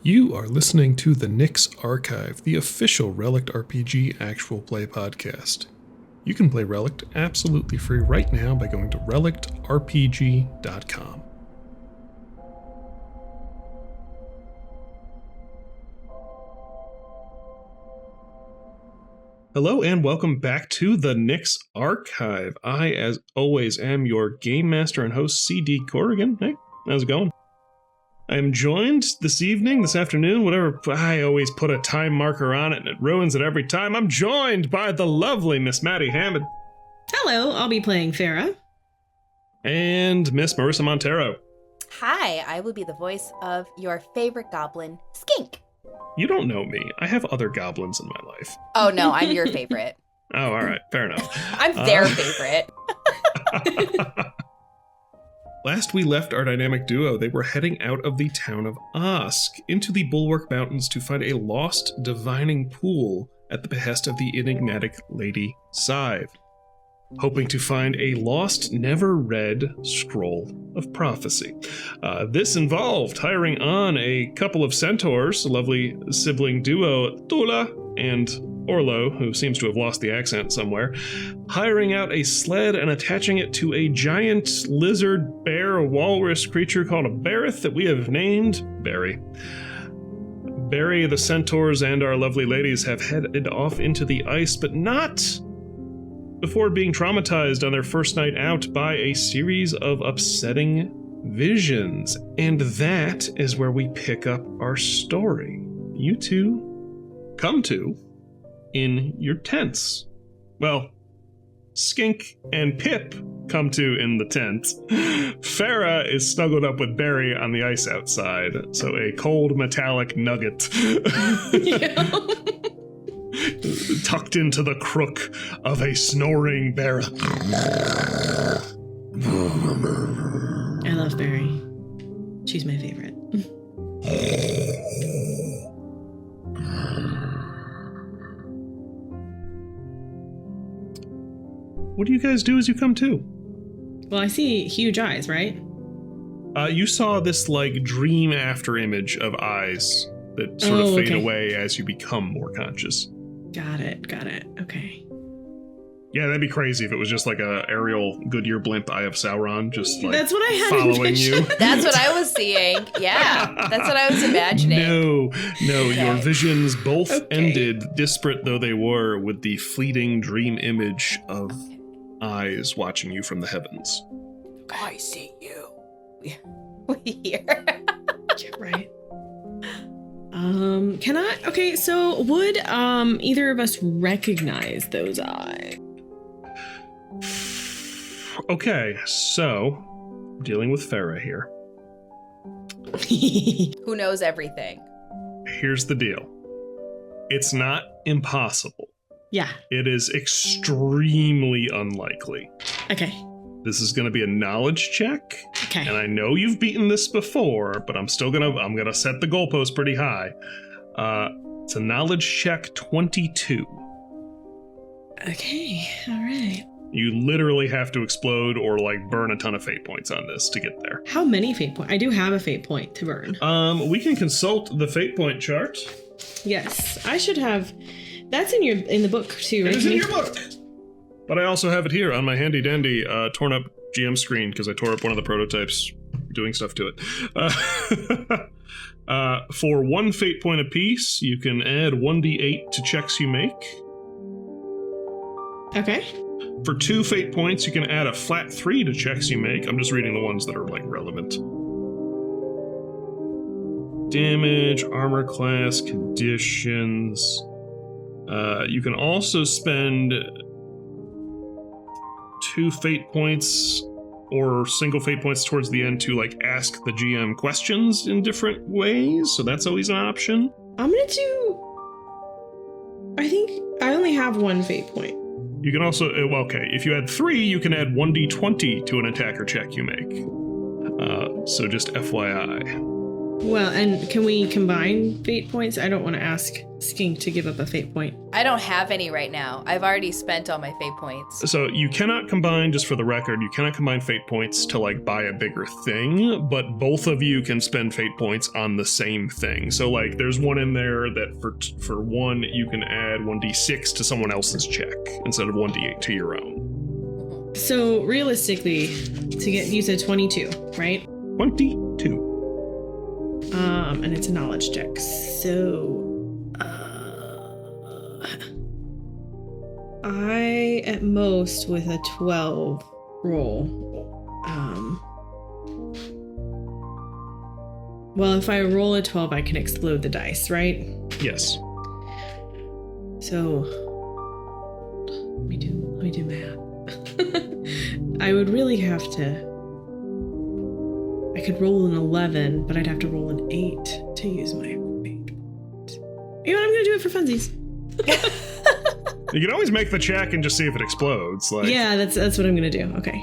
You are listening to the Nyx Archive, the official Relic RPG actual play podcast. You can play Relic absolutely free right now by going to relicrpg.com. Hello and welcome back to the Nyx Archive. I, as always, am your game master and host, CD Corrigan. Hey, how's it going? I am joined this afternoon, whatever. I always put a time marker on it and it ruins it every time. I'm joined by the lovely Miss Maddie Hammond. Hello, I'll be playing Farah. And Miss Marissa Montero. Hi, I will be the voice of your favorite goblin, Skink. You don't know me. I have other goblins in my life. Oh no, I'm your favorite. Oh, all right. Fair enough. I'm their favorite. Last we left our dynamic duo, they were heading out of the town of Osk into the Bulwark Mountains to find a lost divining pool at the behest of the enigmatic Lady Scythe, hoping to find a lost, never-read scroll of prophecy. This involved hiring on a couple of centaurs, a lovely sibling duo, Tula and Orlo, who seems to have lost the accent somewhere, hiring out a sled and attaching it to a giant lizard bear walrus creature called a Barith that we have named Barry. Barry, the centaurs, and our lovely ladies have headed off into the ice, but not before being traumatized on their first night out by a series of upsetting visions. And that is where we pick up our story. You two come to in your tents. Well, Skink and Pip come to in the tent. Farah is snuggled up with Barry on the ice outside, so a cold metallic nugget tucked into the crook of a snoring bear. I love Barry. She's my favorite. What do you guys do as you come to? Well, I see huge eyes, right? You saw this, dream after image of eyes that sort of fade away as you become more conscious. Got it. Okay. Yeah, that'd be crazy if it was just like a aerial Goodyear blimp Eye of Sauron, just that's what I had following you. That's what I was seeing. Yeah, that's what I was imagining. No, okay. Your visions both ended, disparate though they were, with the fleeting dream image of eyes watching you from the heavens. I see you. We hear. Yeah, right. So would either of us recognize those eyes? Okay, so dealing with Farah here. Who knows everything? Here's the deal. It's not impossible. Yeah. It is extremely unlikely. Okay. This is going to be a knowledge check. Okay. And I know you've beaten this before, but I'm going to set the goalpost pretty high. It's a knowledge check 22. Okay. All right. You literally have to explode or burn a ton of fate points on this to get there. How many fate points? I do have a fate point to burn. We can consult the fate point chart. Yes, I should have. That's in the book too, right? It is in your book. But I also have it here on my handy dandy torn up GM screen because I tore up one of the prototypes doing stuff to it. For 1 fate point apiece, you can add 1d8 to checks you make. Okay. For 2 fate points, you can add a flat 3 to checks you make. I'm just reading the ones that are relevant. Damage, armor class, conditions. You can also spend 2 fate points or single fate points towards the end to ask the GM questions in different ways. So that's always an option. I think I only have 1 fate point. You can also, if you add 3, you can add 1d20 to an attacker check you make. So just FYI. Well, and can we combine fate points? I don't want to ask Skink to give up a fate point. I don't have any right now. I've already spent all my fate points. So you cannot combine, just for the record, you cannot combine fate points to like buy a bigger thing, but both of you can spend fate points on the same thing. So like there's one in there that for one, you can add 1d6 to someone else's check instead of 1d8 to your own. So realistically, to get, you said 22, right? 22. And it's a knowledge check. So I at most with a 12 roll. Well, if I roll a 12, I can explode the dice, right? Yes. So let me do math. I would really have to. I could roll an 11, but I'd have to roll an 8 to use my fate point. You know what? I'm gonna do it for funsies. You can always make the check and just see if it explodes. Like, yeah, that's what I'm gonna do. Okay.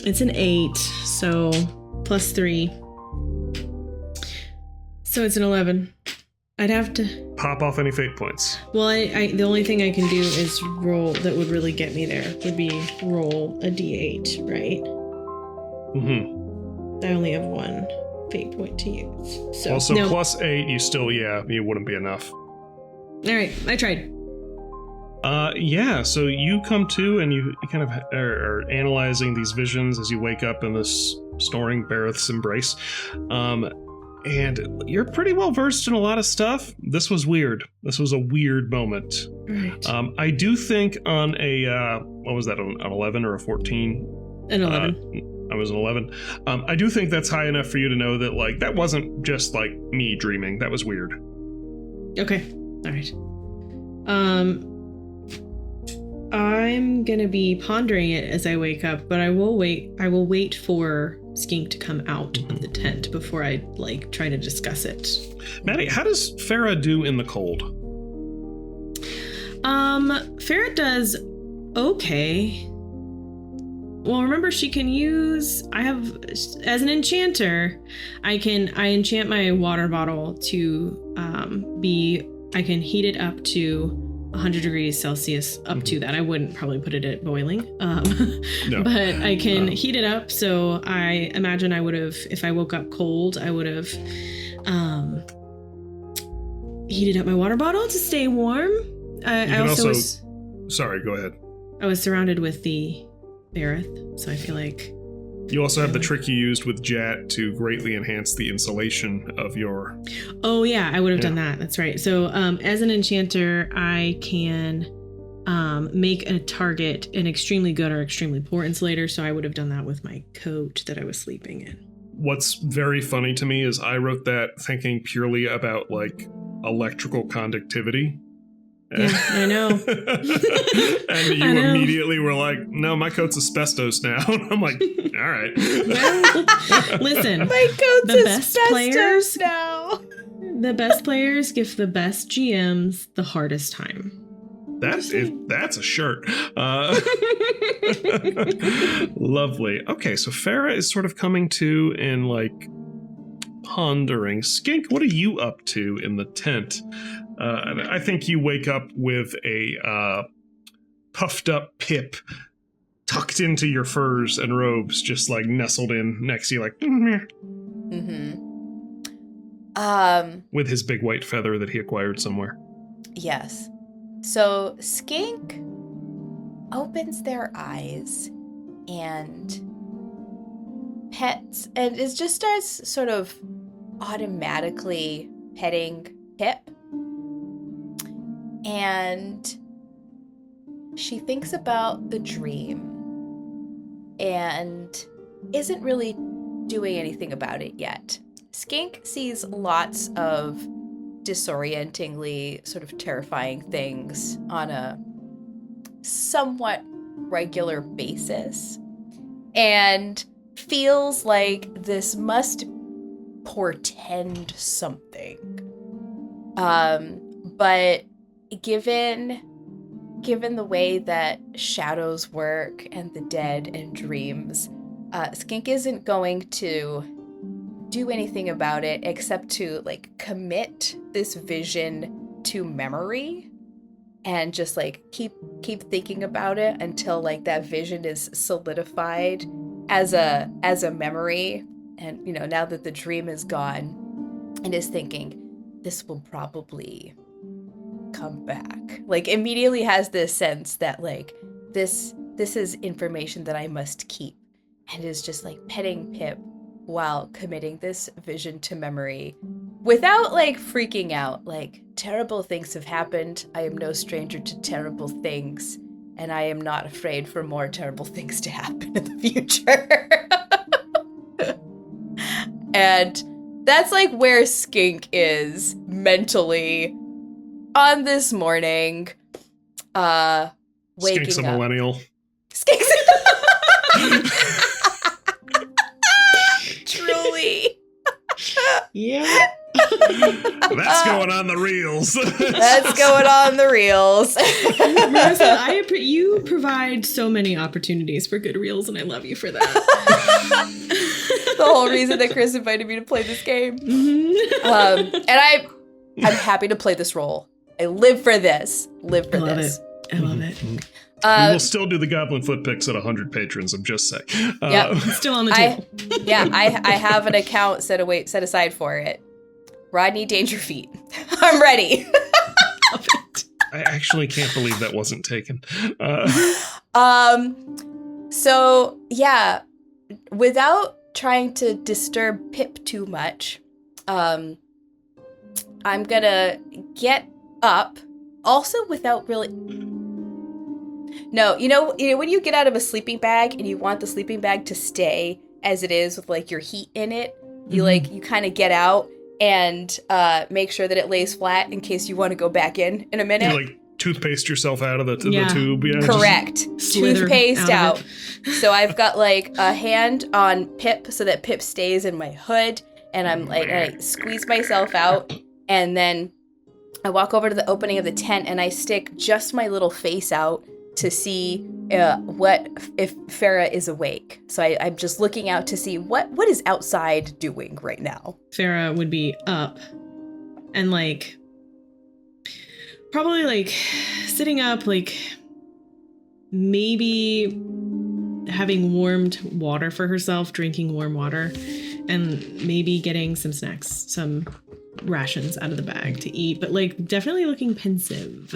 It's an 8, so plus 3. So it's an 11. I'd have to pop off any fate points. Well, I the only thing I can do is roll that would really get me there would be roll a d8, right? Mm-hmm. I only have one fate point to use. So also, no. plus 8, you wouldn't be enough. All right, I tried. Yeah, so you come to and you kind of are analyzing these visions as you wake up in this snoring Bareth's embrace. And you're pretty well versed in a lot of stuff. This was weird. This was a weird moment. Right. I do think on a, what was that, an 11 or a 14? An 11. I was an 11. I do think that's high enough for you to know that, like, that wasn't just, like, me dreaming. That was weird. Okay. All right. I'm gonna be pondering it as I wake up, but I will wait for Skink to come out of the tent before I, like, try to discuss it. Maddie, how does Farah do in the cold? Farah does okay. Well, remember, she can use, as an enchanter, I enchant my water bottle to I can heat it up to 100 degrees Celsius, up to that. I wouldn't probably put it at boiling, No. but I can heat it up. So I imagine I would have, if I woke up cold, I would have heated up my water bottle to stay warm. Sorry, go ahead. I was surrounded with the Bareth, so I feel like... You also have the trick you used with Jat to greatly enhance the insulation of your... Oh, yeah, I would have done that. That's right. So as an enchanter, I can make a target an extremely good or extremely poor insulator, so I would have done that with my coat that I was sleeping in. What's very funny to me is I wrote that thinking purely about, like, electrical conductivity. Yeah, I know. And you immediately were like, no, my coat's asbestos now. I'm like, all right. Well, listen, My coat's the best asbestos players now. The best players give the best GMs the hardest time. That's a shirt. Lovely. Okay, so Farah is sort of coming to and, like, pondering. Skink, what are you up to in the tent? I think you wake up with a puffed up Pip tucked into your furs and robes, just like nestled in next to you, like with his big white feather that he acquired somewhere. Yes. So Skink opens their eyes and pets, and it just starts sort of automatically petting Pip. And she thinks about the dream and isn't really doing anything about it yet. Skink sees lots of disorientingly sort of terrifying things on a somewhat regular basis and feels like this must portend something. But given the way that shadows work and the dead and dreams, Skink isn't going to do anything about it except to like commit this vision to memory and just like keep thinking about it until like that vision is solidified as a memory. And you know, now that the dream is gone, and is thinking, this will probably come back. Like immediately has this sense that like this is information that I must keep, and is just like petting Pip while committing this vision to memory without like freaking out. Like, terrible things have happened. I am no stranger to terrible things, and I am not afraid for more terrible things to happen in the future. And that's like where Skink is mentally on this morning. Waking Skink's a millennial. Skink's truly. Yeah. That's going on the reels. That's going on the reels. Marissa, you provide so many opportunities for good reels, and I love you for that. The whole reason that Chris invited me to play this game. Mm-hmm. And I'm happy to play this role. I live for this. I love it. We will still do the Goblin Foot picks at 100 patrons, I'm just saying. Yeah, still on the table. I have an account set aside for it. Rodney Dangerfeet. I'm ready. Love it. I actually can't believe that wasn't taken. So yeah, without trying to disturb Pip too much, I'm gonna get up. Also, without really. No, you know when you get out of a sleeping bag and you want the sleeping bag to stay as it is with like your heat in it, you you kind of get out and make sure that it lays flat in case you want to go back in a minute. You like toothpaste yourself out of the tube. Yeah, correct. Toothpaste out. So I've got like a hand on Pip so that Pip stays in my hood, and I squeeze myself out, and then I walk over to the opening of the tent and I stick just my little face out to see if Farah is awake. So I'm just looking out to see what is outside doing right now. Farah would be up and like probably like sitting up, like maybe having warmed water for herself, drinking warm water, and maybe getting some snacks, some rations out of the bag to eat, but like definitely looking pensive.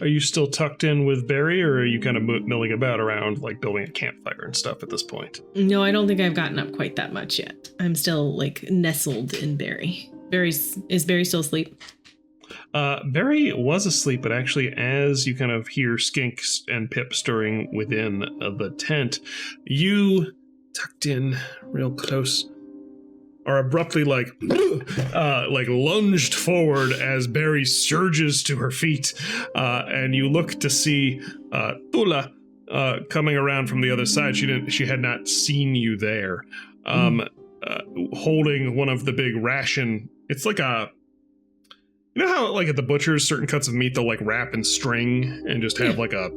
Are you still tucked in with Barry, or are you kind of milling about around, like building a campfire and stuff at this point? No, I don't think I've gotten up quite that much yet. I'm still like nestled in Barry. Is Barry still asleep? Barry was asleep, but actually as you kind of hear Skink and Pip stirring within the tent, you tucked in real close are abruptly like lunged forward as Barry surges to her feet, and you look to see Tula coming around from the other side. She had not seen you there, holding one of the big ration. It's like a, you know how like at the butcher's certain cuts of meat they'll like wrap in string and just have like a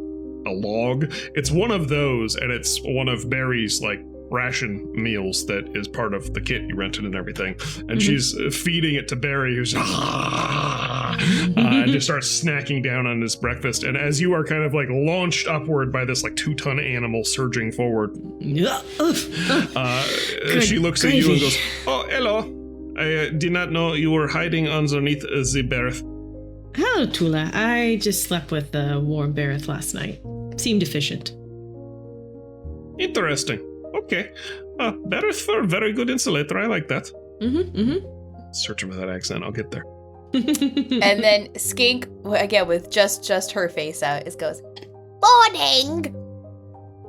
log. It's one of those, and it's one of Barry's like ration meals that is part of the kit you rented and everything, and she's feeding it to Barry, who's and just starts snacking down on his breakfast. And as you are kind of like launched upward by this like 2-ton animal surging forward, she looks at you and goes, "Oh, hello. I did not know you were hiding underneath the berth." Hello, Tula. I just slept with the warm berth last night. Seemed efficient. Interesting. Okay. Berth for a very good insulator. I like that. Searching for that accent. I'll get there. And then Skink, again with just her face out, goes, "Morning."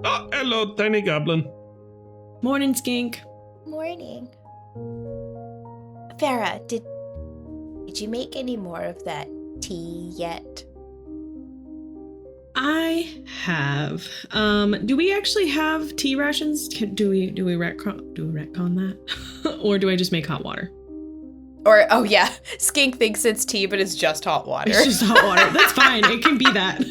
Oh, hello, tiny goblin. Morning, Skink. Morning. Farah, did you make any more of that tea yet? I have. Do we actually have tea rations? Do we retcon that? Or do I just make hot water? Or, oh yeah, Skink thinks it's tea, but it's just hot water. It's just hot water. That's fine. It can be that.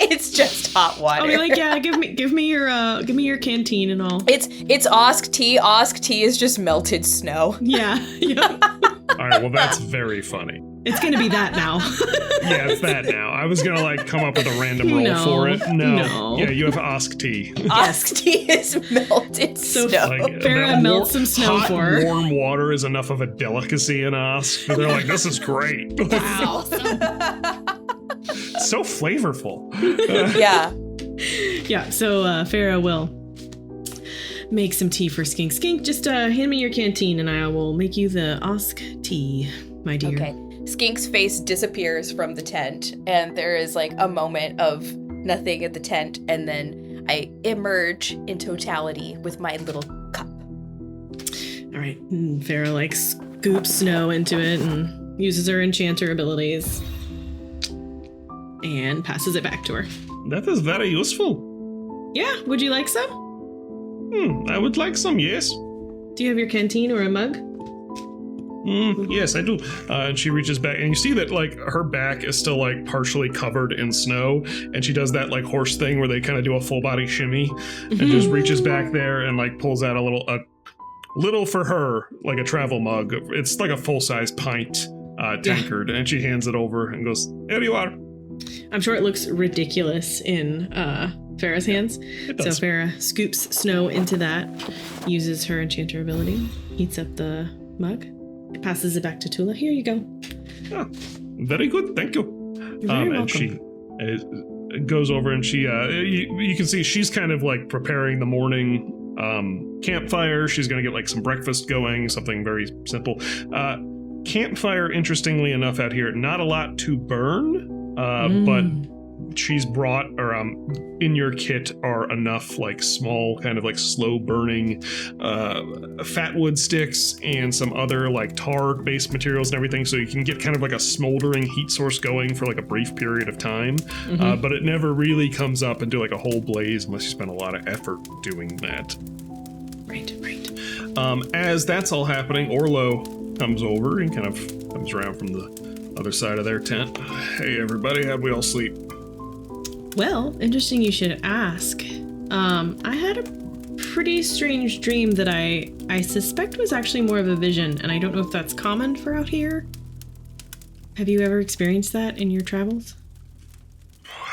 It's just hot water. I'll be like, yeah, give me your canteen and all. It's Osk tea. Osk tea is just melted snow. Yeah. All right, well, that's very funny. It's gonna be that now. Yeah, it's that now. I was gonna like come up with a random roll for it. No. Yeah, you have Osk tea. Osk tea is melted snow. Like, Farrah melts some snow hot, for her. Warm water is enough of a delicacy in Osk. They're like, this is great. Wow. So flavorful. Yeah. Yeah, so Farrah will make some tea for Skink. Skink, just hand me your canteen and I will make you the Osk tea, my dear. Okay. Skink's face disappears from the tent, and there is like a moment of nothing in the tent, and then I emerge in totality with my little cup. All right, and Farrah like scoops Snow into it and uses her enchanter abilities and passes it back to her. That is very useful. Yeah, would you like some? I would like some, yes. Do you have your canteen or a mug? Yes, I do. And she reaches back, and you see that like her back is still like partially covered in snow, and she does that like horse thing where they kind of do a full body shimmy, and just reaches back there and like pulls out a little for her, like a travel mug. It's like a full size pint tankard, and she hands it over and goes, "Here you are." I'm sure it looks ridiculous in Farrah's hands. It does. So Farrah scoops Snow into that, uses her enchanter ability, heats up the mug, passes it back to Tula. Here you go. Ah, very good, thank you. You're very welcome. And she goes over and she, you can see she's kind of like preparing the morning campfire. She's going to get like some breakfast going, something very simple. Campfire, interestingly enough, out here, not a lot to burn, but she's brought, or in your kit are enough like small kind of like slow burning fatwood sticks and some other like tar based materials and everything, so you can get kind of like a smoldering heat source going for like a brief period of time. But it never really comes up into like a whole blaze unless you spend a lot of effort doing that. Right. As that's all happening, Orlo comes over and kind of comes around from the other side of their tent. Hey everybody, how'd we all sleep? Well, interesting you should ask. I had a pretty strange dream that I suspect was actually more of a vision, and I don't know if that's common for out here. Have you ever experienced that in your travels?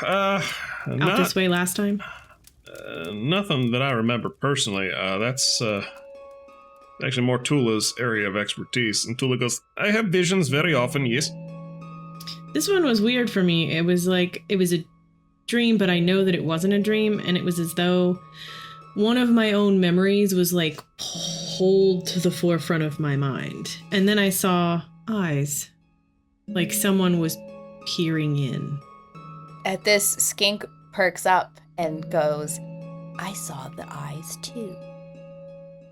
Out this way last time? Nothing that I remember personally. That's actually more Tula's area of expertise. And Tula goes, I have visions very often, yes. This one was weird for me. It was a dream, but I know that it wasn't a dream, and it was as though one of my own memories was like pulled to the forefront of my mind. And then I saw eyes, like someone was peering in. At this, Skink perks up and goes, I saw the eyes too.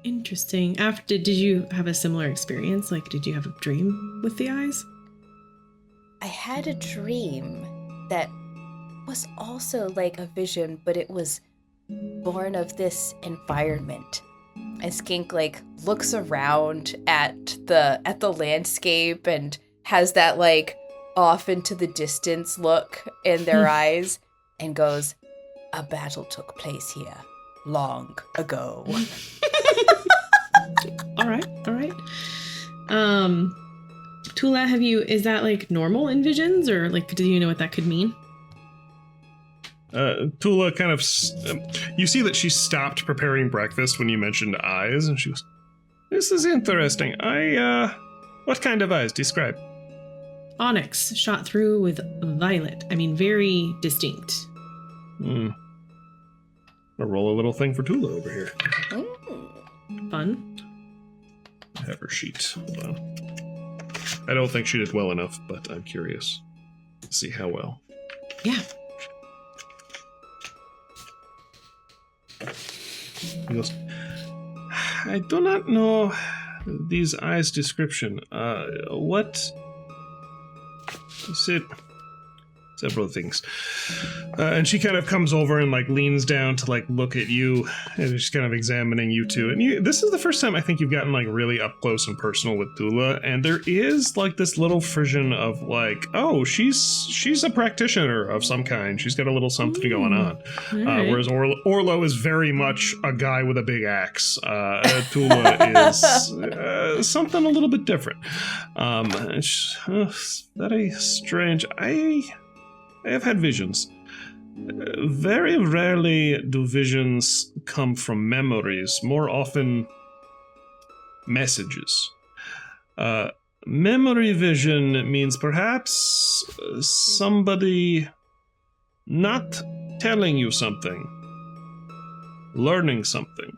Interesting. Did you have a similar experience? Like, did you have a dream with the eyes? I had a dream that was also like a vision, but it was born of this environment. And Skink like looks around at the landscape and has that like off into the distance look in their eyes and goes, a battle took place here long ago. All right. Tula, is that like normal in visions, or like, do you know what that could mean? Tula kind of, you see that she stopped preparing breakfast when you mentioned eyes, and she goes, this is interesting. What kind of eyes? Describe. Onyx, shot through with violet. I mean, very distinct. I'll roll a little thing for Tula over here. Fun. I have her sheet. Hold on. I don't think she did well enough, but I'm curious to see how well. Yeah. He goes, I do not know these eyes' description. What? Is it several things. And she kind of comes over and like leans down to like look at you, and she's kind of examining you two. And this is the first time I think you've gotten like really up close and personal with Dula, and there is like this little frisson of like, oh, she's a practitioner of some kind. She's got a little something going on. Right. Whereas Orlo is very much a guy with a big axe. Tula is something a little bit different. It's very strange. I have had visions. Very rarely do visions come from memories, more often messages. Memory vision means perhaps somebody not telling you something, learning something.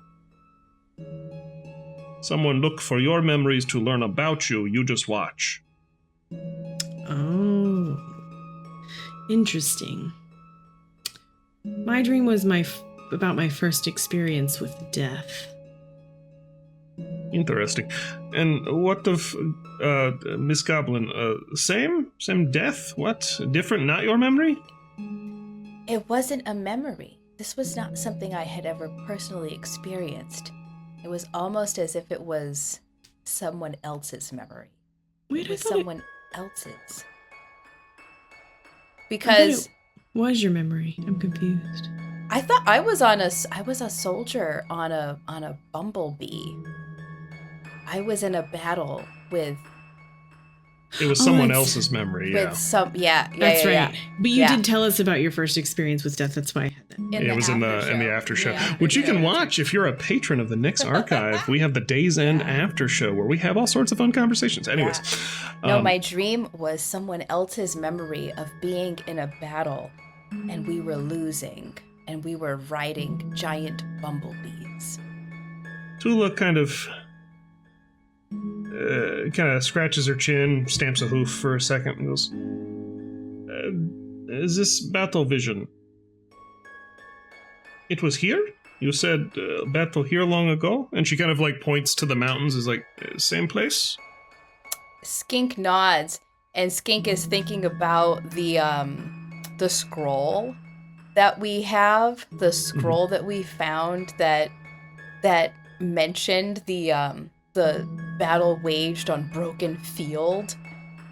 Someone look for your memories to learn about you, you just watch. Oh, interesting. My dream was about my first experience with death. Interesting. And what of Miss Goblin? Same death? What? Different? Not your memory? It wasn't a memory. This was not something I had ever personally experienced. It was almost as if it was someone else's memory. Wait, it was someone else's. Because what is your memory? I'm confused. I thought I was a soldier on a bumblebee. I was in a battle with. It was someone else's memory. Yeah. That's right. Yeah. But you did tell us about your first experience with death. That's why I had that. It was in the after show, which you can watch if you're a patron of the Nyx Archive. We have the Days End after show where we have all sorts of fun conversations. Anyways, no, my dream was someone else's memory of being in a battle, and we were losing, and we were riding giant bumblebees. Tula kind of scratches her chin, stamps a hoof for a second, and goes, is this battle vision? It was here? You said battle here long ago? And she kind of like points to the mountains, is like, same place? Skink nods, and Skink is thinking about the scroll that we have, the scroll that we found that mentioned the battle waged on broken field,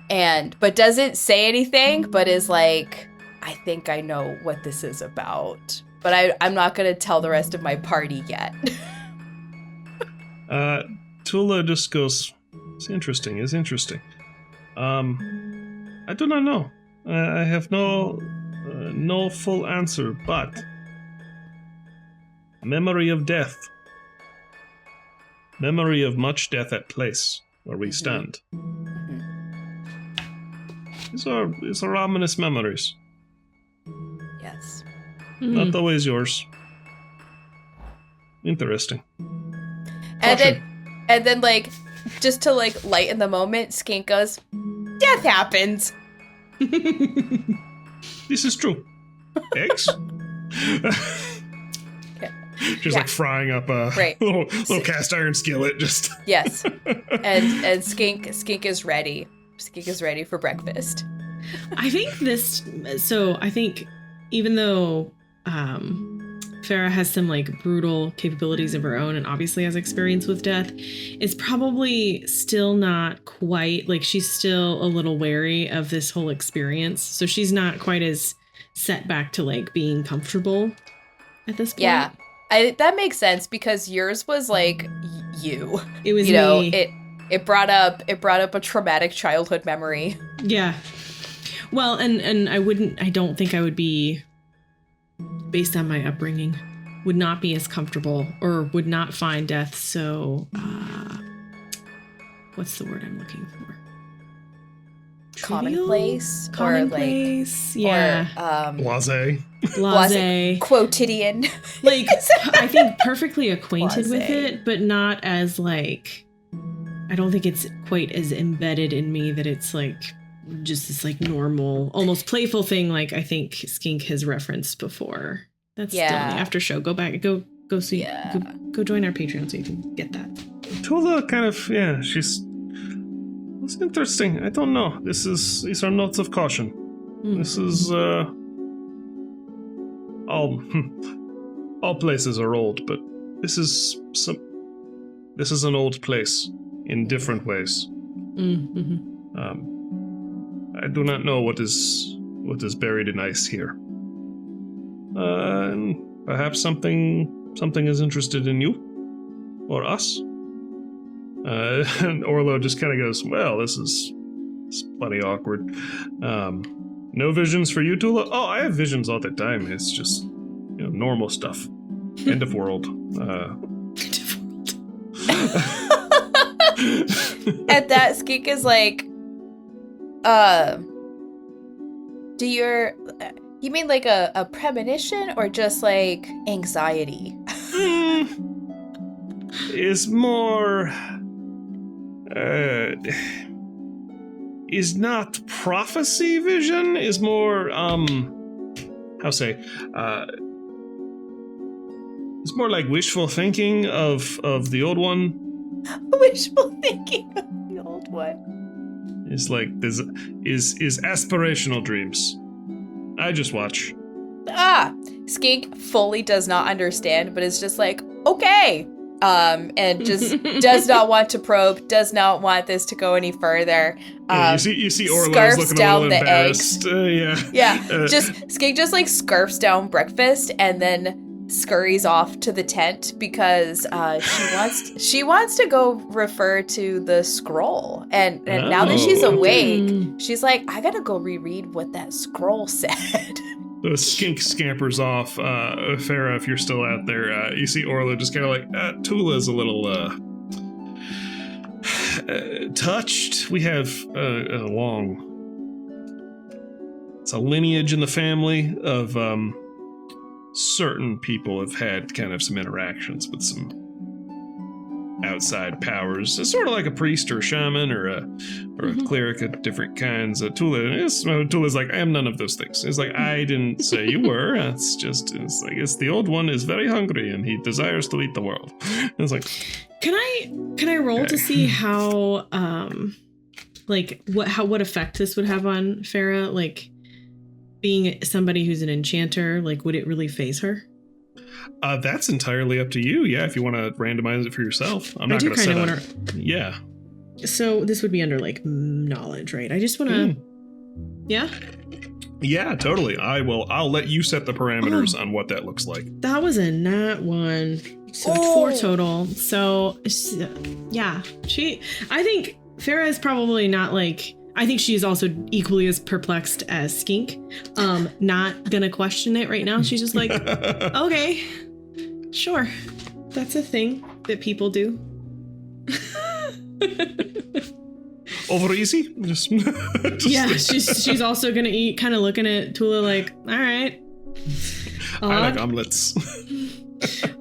but doesn't say anything, but is like, I think I know what this is about, but I'm not going to tell the rest of my party yet. Tula just goes, it's interesting. I do not know. I have no full answer, but memory of death. Memory of much death at place where we stand. These are ominous memories. Yes. Not always yours. Interesting. And then like, just to like lighten the moment, Skink goes, death happens. This is true. Eggs? Just like frying up a little cast iron skillet. Just yes, and Skink is ready. Skink is ready for breakfast. I think even though Farah has some like brutal capabilities of her own and obviously has experience with death, it's probably still not quite like, she's still a little wary of this whole experience. So she's not quite as set back to like being comfortable at this point. Yeah. That makes sense, because yours was like you. It was me. It brought up a traumatic childhood memory. Yeah. Well, and I don't think I would be, based on my upbringing, would not be as comfortable or would not find death so what's the word I'm looking for? Commonplace? Commonplace, yeah. Or, Blasé. Quotidian. Like, I think perfectly acquainted with it, but not as like, I don't think it's quite as embedded in me that it's like just this like normal, almost playful thing like I think Skink has referenced before. That's still in the after show. Go back, go see, go join our Patreon so you can get that. Tula kind of, it's interesting. I don't know. These are notes of caution. This is, all places are old, but this is an old place in different ways. Mm-hmm. I do not know what is buried in ice here. And perhaps something is interested in you or us. And Orlo just kind of goes, well, this is plenty awkward. No visions for you, Tula? Oh, I have visions all the time. It's just, normal stuff. End of world. At that, Skink is like, you mean like a premonition or just like anxiety? Is more, is not prophecy vision, is more, it's more like wishful thinking of the old one. Wishful thinking of the old one. It's like is aspirational dreams. I just watch. Skink fully does not understand, but is just like, okay. And just does not want to probe, does not want this to go any further. You see Orlo's looking down a little embarrassed. Skink just like scarfs down breakfast and then scurries off to the tent because she wants to go refer to the scroll. And now that she's awake, she's like, I gotta go reread what that scroll said. The Skink scampers off. Farah, if you're still out there, you see Orlo just kind of like, Tula's a little touched. We have a lineage in the family of certain people have had kind of some interactions with some outside powers. It's sort of like a priest or a shaman or a cleric of different kinds. Tula's like, I am none of those things. It's like, I didn't say you were. It's the old one is very hungry and he desires to eat the world. It's like, can I roll to see how what effect this would have on Farah? Like, being somebody who's an enchanter, like, would it really phase her? That's entirely up to you. Yeah, if you want to randomize it for yourself. I'm not going to set up. Yeah. So this would be under, like, knowledge, right? I just want to... Yeah? Yeah, totally. I'll let you set the parameters on what that looks like. That was a nat one. So 4 total. So, yeah. I think Farah is probably not, like... I think she's also equally as perplexed as Skink. Not gonna question it right now. She's just like, okay, sure. That's a thing that people do. Over easy? Yeah, she's also gonna eat, kind of looking at Tula like, all right. I like omelets.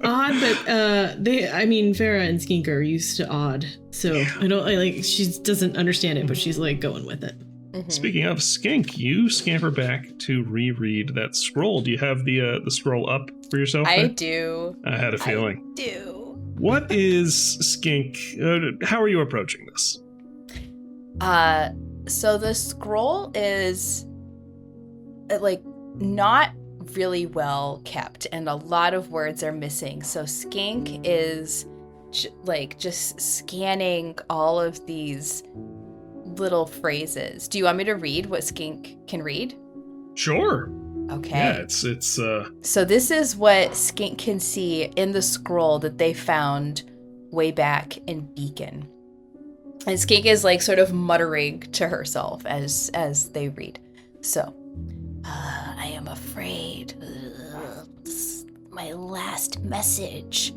Odd, but Farah and Skink are used to odd, so she doesn't understand it, but she's like going with it. Mm-hmm. Speaking of Skink, you scamper back to reread that scroll. Do you have the scroll up for yourself? I do. I had a feeling. I do. What is Skink? How are you approaching this? So the scroll is not really well kept and a lot of words are missing. So Skink is just scanning all of these little phrases. Do you want me to read what Skink can read? Sure. Okay. Yeah, it's So this is what Skink can see in the scroll that they found way back in Beacon. And Skink is like sort of muttering to herself as they read. So, I am afraid. My last message.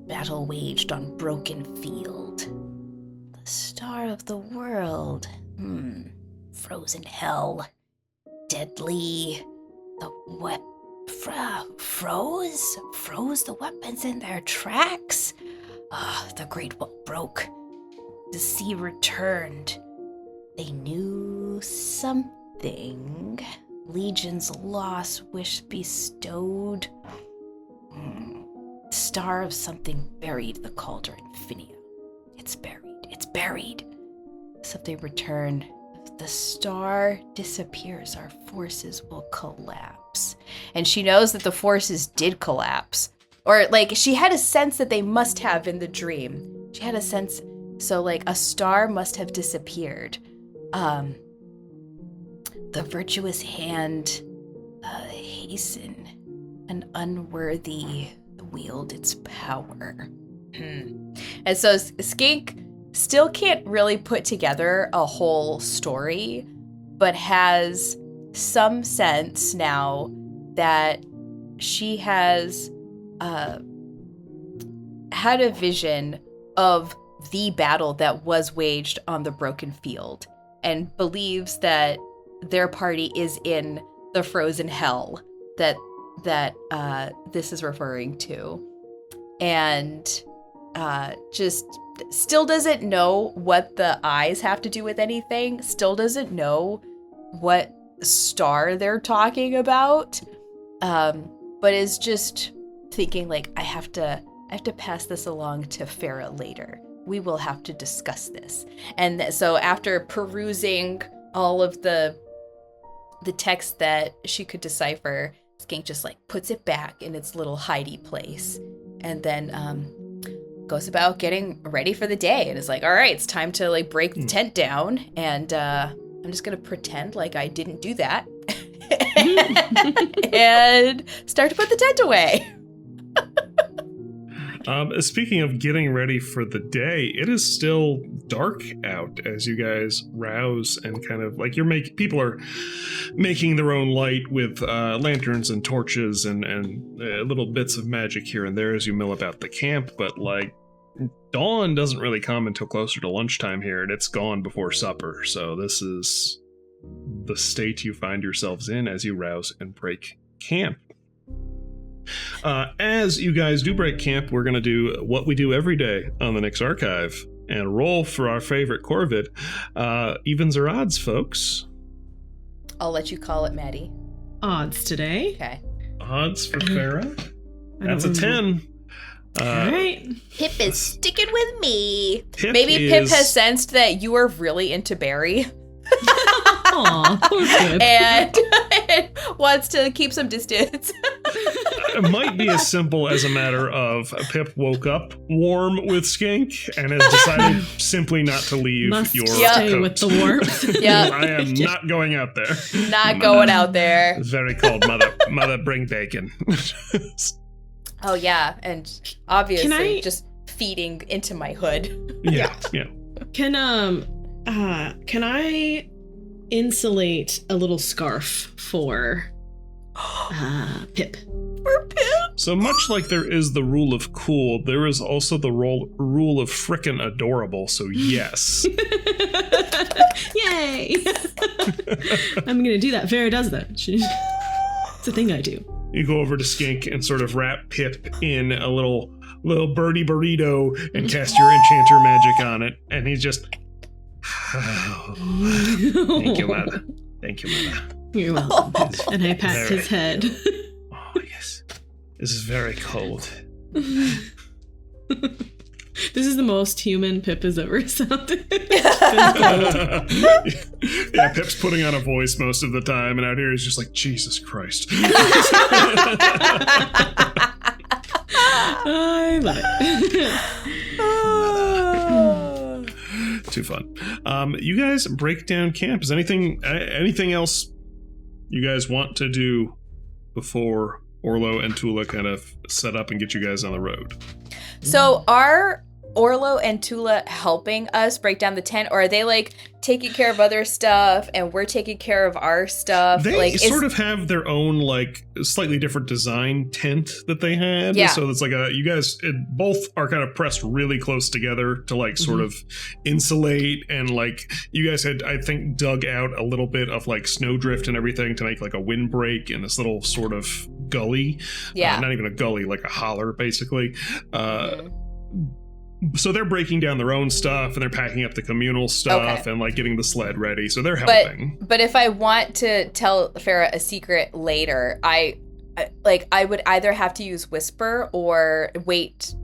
Battle waged on broken field. The star of the world. Frozen hell. Deadly. The froze the weapons in their tracks. The great wall broke. The sea returned. They knew something. Legion's loss, wish bestowed. Star of something buried the cauldron Finia. It's buried. Something returned. the star disappears, our forces will collapse. And she knows that the forces did collapse. Or, like, she had a sense that they must have in the dream. She had a sense, so, like, a star must have disappeared. The virtuous hand hasten an unworthy wield its power. And so Skink still can't really put together a whole story, but has some sense now that she has had a vision of the battle that was waged on the broken field, and believes that their party is in the frozen hell that this is referring to, and just still doesn't know what the eyes have to do with anything, still doesn't know what star they're talking about, but is just thinking, like, I have to pass this along to Farah later. We will have to discuss this. And so after perusing all of the text that she could decipher, Skink just, like, puts it back in its little hidey place, and then goes about getting ready for the day, and is like, all right, it's time to, like, break the tent down, and I'm just gonna pretend like I didn't do that and start to put the tent away. Speaking of getting ready for the day, it is still dark out as you guys rouse, and kind of like people are making their own light with lanterns and torches and little bits of magic here and there as you mill about the camp. But like, dawn doesn't really come until closer to lunchtime here, and it's gone before supper. So this is the state you find yourselves in as you rouse and break camp. As you guys do break camp, we're going to do what we do every day on the Nyx Archive and roll for our favorite Corvid. Evens or odds, folks? I'll let you call it, Maddie. Odds today. Okay. Odds for Farah. That's a 10. All right. Pip is sticking with me. Pip Pip has sensed that you are really into Barry. Aw, poor Pip. And wants to keep some distance. It might be as simple as a matter of Pip woke up warm with Skink and has decided simply not to leave Must your stay coat. with the warmth. Yep. I am not going out there. Not going out there. It's very cold, mother, bring bacon. Oh yeah, and obviously Can I- just feeding into my hood. Yeah. Can I insulate a little scarf for Pip? For Pip? So much like there is the rule of cool, there is also the rule of frickin' adorable, so yes. Yay! I'm gonna do that. Vera does that. It's a thing I do. You go over to Skink and sort of wrap Pip in a little birdie burrito and cast your enchanter magic on it, and he's just... Oh, thank you, mother. Thank you, mother. You're welcome. And I pat his head. Oh, yes. This is very cold. This is the most human Pip has ever sounded. Yeah, Pip's putting on a voice most of the time, and out here he's just like, Jesus Christ. I love it. Too fun. You guys break down camp. Is anything else you guys want to do before Orlo and Tula kind of set up and get you guys on the road? So are Orlo and Tula helping us break down the tent, or are they like taking care of other stuff and we're taking care of our stuff? They like, sort of have their own like slightly different design tent that they had. Yeah. So it's like you guys both are kind of pressed really close together to like sort of insulate, and like you guys had, I think, dug out a little bit of like snowdrift and everything to make like a windbreak in this little sort of gully. Yeah. Not even a gully, like a holler basically. So they're breaking down their own stuff, and they're packing up the communal stuff, and like getting the sled ready. So they're helping. But if I want to tell Farah a secret later, I would either have to use whisper or wait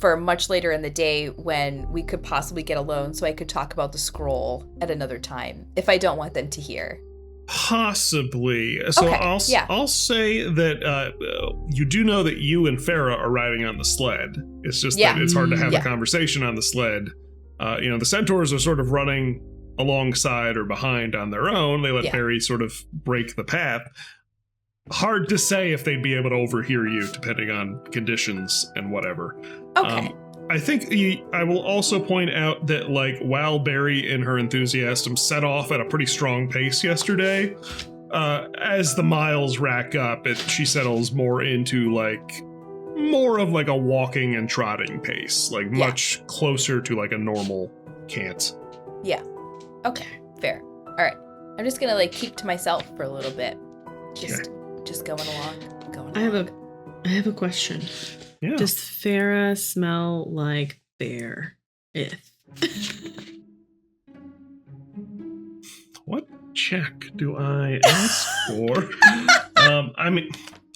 for much later in the day when we could possibly get alone so I could talk about the scroll at another time if I don't want them to hear. Possibly. So Okay, I'll say that you do know that you and Farah are riding on the sled. It's just that it's hard to have a conversation on the sled. The Centaurs are sort of running alongside or behind on their own. They let Barry sort of break the path. Hard to say if they'd be able to overhear you, depending on conditions and whatever. Okay. I think I will also point out that, like, while Barry in her enthusiasm set off at a pretty strong pace yesterday, as the miles rack up, she settles more into, like, more of, like, a walking and trotting pace. Like, much closer to, like, a normal cant. Yeah. Okay. Fair. All right. I'm just gonna, like, keep to myself for a little bit. Just going along. I have a question. Yeah. Does Farah smell like bear? What check do I ask for? I mean,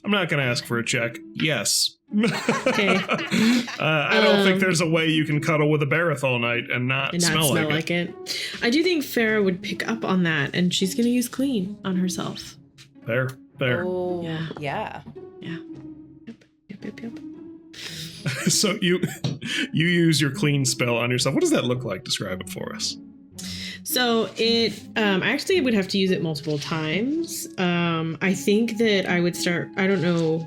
I'm not going to ask for a check. Yes. Okay. I don't think there's a way you can cuddle with a Bareth all night and not smell like it. I do think Farah would pick up on that, and she's going to use clean on herself. Fair. Oh, yeah. Yep. So you use your clean spell on yourself. What does that look like? Describe it for us. So it, I actually would have to use it multiple times. I think that I would start. I don't know.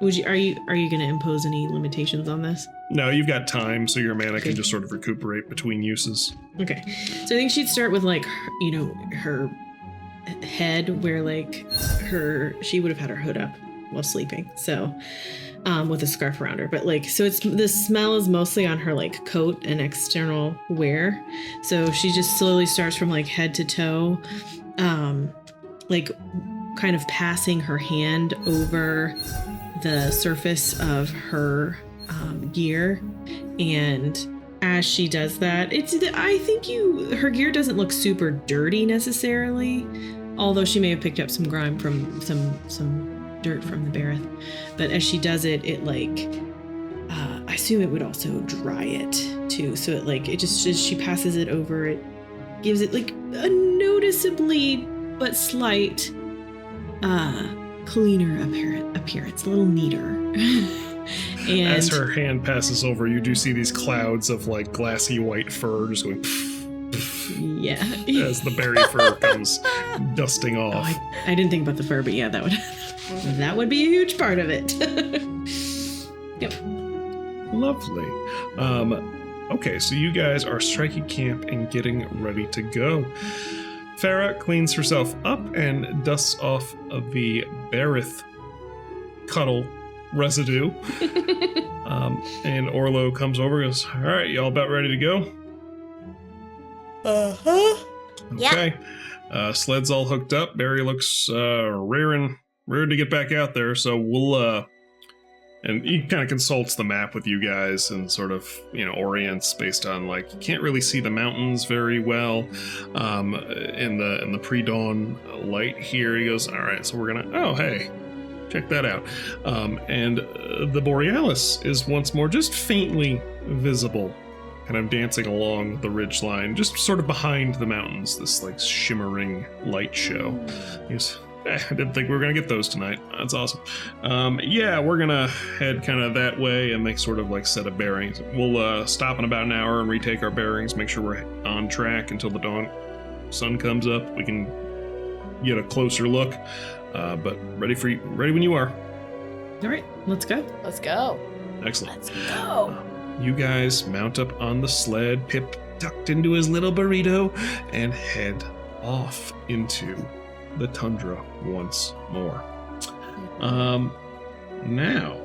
Are you going to impose any limitations on this? No, you've got time, so your mana can just sort of recuperate between uses. Okay, so I think she'd start with like her head, where like she would have had her hood up while sleeping. So. With a scarf around her, but like, so the smell is mostly on her like coat and external wear. So she just slowly starts from like head to toe, like kind of passing her hand over the surface of her gear. And as she does that, I think her gear doesn't look super dirty necessarily, although she may have picked up some grime from some dirt from the Bareth. But as she does it like, I assume it would also dry it too. So it like, it just, as she passes it over, it gives it like a noticeably but slight, cleaner appearance, a little neater. And as her hand passes over, you do see these clouds of like glassy white fur just going yeah, as the berry fur comes dusting off. I didn't think about the fur, but yeah, that would be a huge part of it. Yep. Lovely. Okay, so you guys are striking camp and getting ready to go. Farah cleans herself up and dusts off of the Bareth cuddle residue. And Orlo comes over and goes, all right, y'all about ready to go? Uh-huh. Okay. Sled's all hooked up. Barry looks raring to get back out there, so we'll and he kind of consults the map with you guys and sort of, orients based on like, you can't really see the mountains very well in the pre-dawn light here. He goes, all right, so we're gonna, hey, check that out. And the Borealis is once more just faintly visible, kind of dancing along the ridgeline, just sort of behind the mountains, this like shimmering light show. He goes, I didn't think we were going to get those tonight. That's awesome. Yeah, we're going to head kind of that way and make sort of like set of bearings. We'll stop in about an hour and retake our bearings, make sure we're on track until the sun comes up. We can get a closer look. But ready when you are. All right, let's go. Let's go. Excellent. Let's go. You guys mount up on the sled, Pip tucked into his little burrito, and head off into the tundra once more. Now,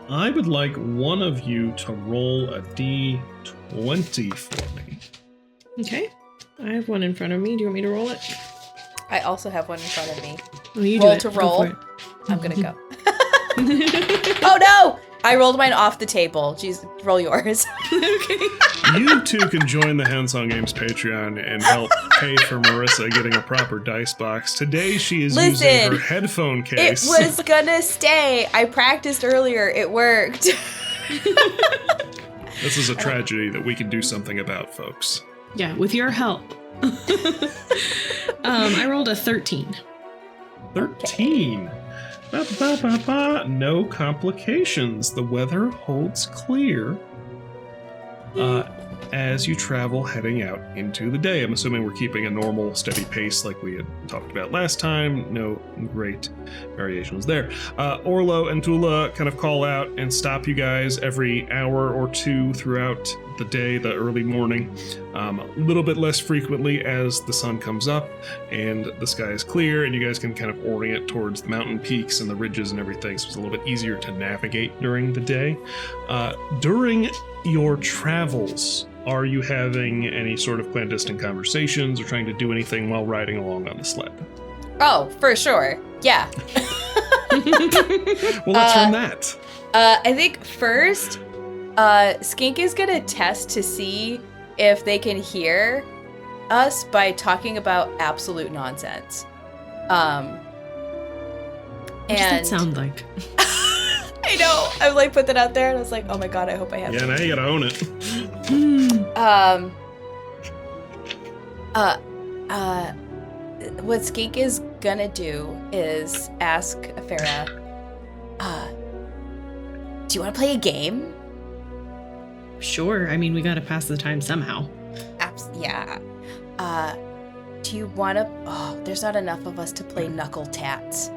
I would like one of you to roll a d20 for me. Okay. I have one in front of me. Do you want me to roll it? I also have one in front of me. Oh, you roll do it. to Go roll. for it. I'm gonna go. Oh no! I rolled mine off the table. Jeez, roll yours. Okay. You two can join the Handsong Games Patreon and help pay for Marissa getting a proper dice box. Today she is using her headphone It case. was gonna stay. I practiced earlier. It worked. This is a tragedy that we can do something about, folks. Yeah, with your help. I rolled a 13. 13. Ba, ba, ba, ba. No complications. The weather holds clear as you travel heading out into the day. I'm assuming we're keeping a normal, steady pace like we had talked about last time. No great variations there. Orlo and Tula kind of call out and stop you guys every hour or two throughout the day, the early morning. A little bit less frequently as the sun comes up and the sky is clear and you guys can kind of orient towards the mountain peaks and the ridges and everything, so it's a little bit easier to navigate during the day. During your travels, are you having any sort of clandestine conversations or trying to do anything while riding along on the sled? Oh, for sure. Yeah. Well, let's run that. I think first, Skink is gonna test to see if they can hear us by talking about absolute nonsense. What does that sound like? I know. I like put that out there, and I was like, oh my god, I hope I have. Yeah, now you gotta own it. What Skink is gonna do is ask Farah, do you want to play a game? Sure. I mean, we gotta pass the time somehow. Yeah. Do you want to? Oh, there's not enough of us to play Knuckle Tats.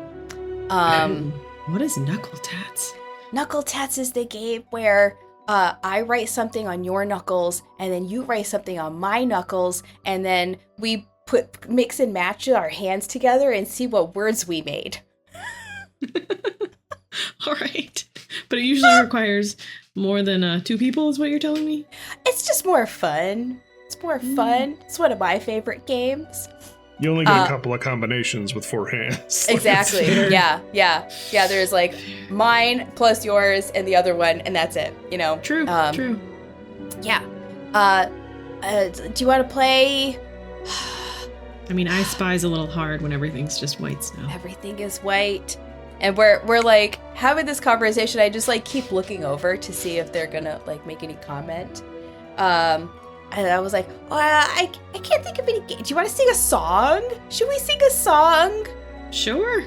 What is Knuckle Tats? Knuckle Tats is the game where I write something on your knuckles, and then you write something on my knuckles, and then we mix and match our hands together and see what words we made. All right. But it usually requires more than 2 people, is what you're telling me? It's just more fun. It's more fun. It's one of my favorite games. You only get a couple of combinations with 4 hands. Exactly. Yeah. There's like mine plus yours and the other one, and that's it. You know. True. True. Yeah. Do you want to play? I mean, I Spy's a little hard when everything's just white snow. Everything is white, and we're like having this conversation. I just like keep looking over to see if they're gonna like make any comment. And I was like, I can't think of any game. Do you want to sing a song? Should we sing a song? Sure.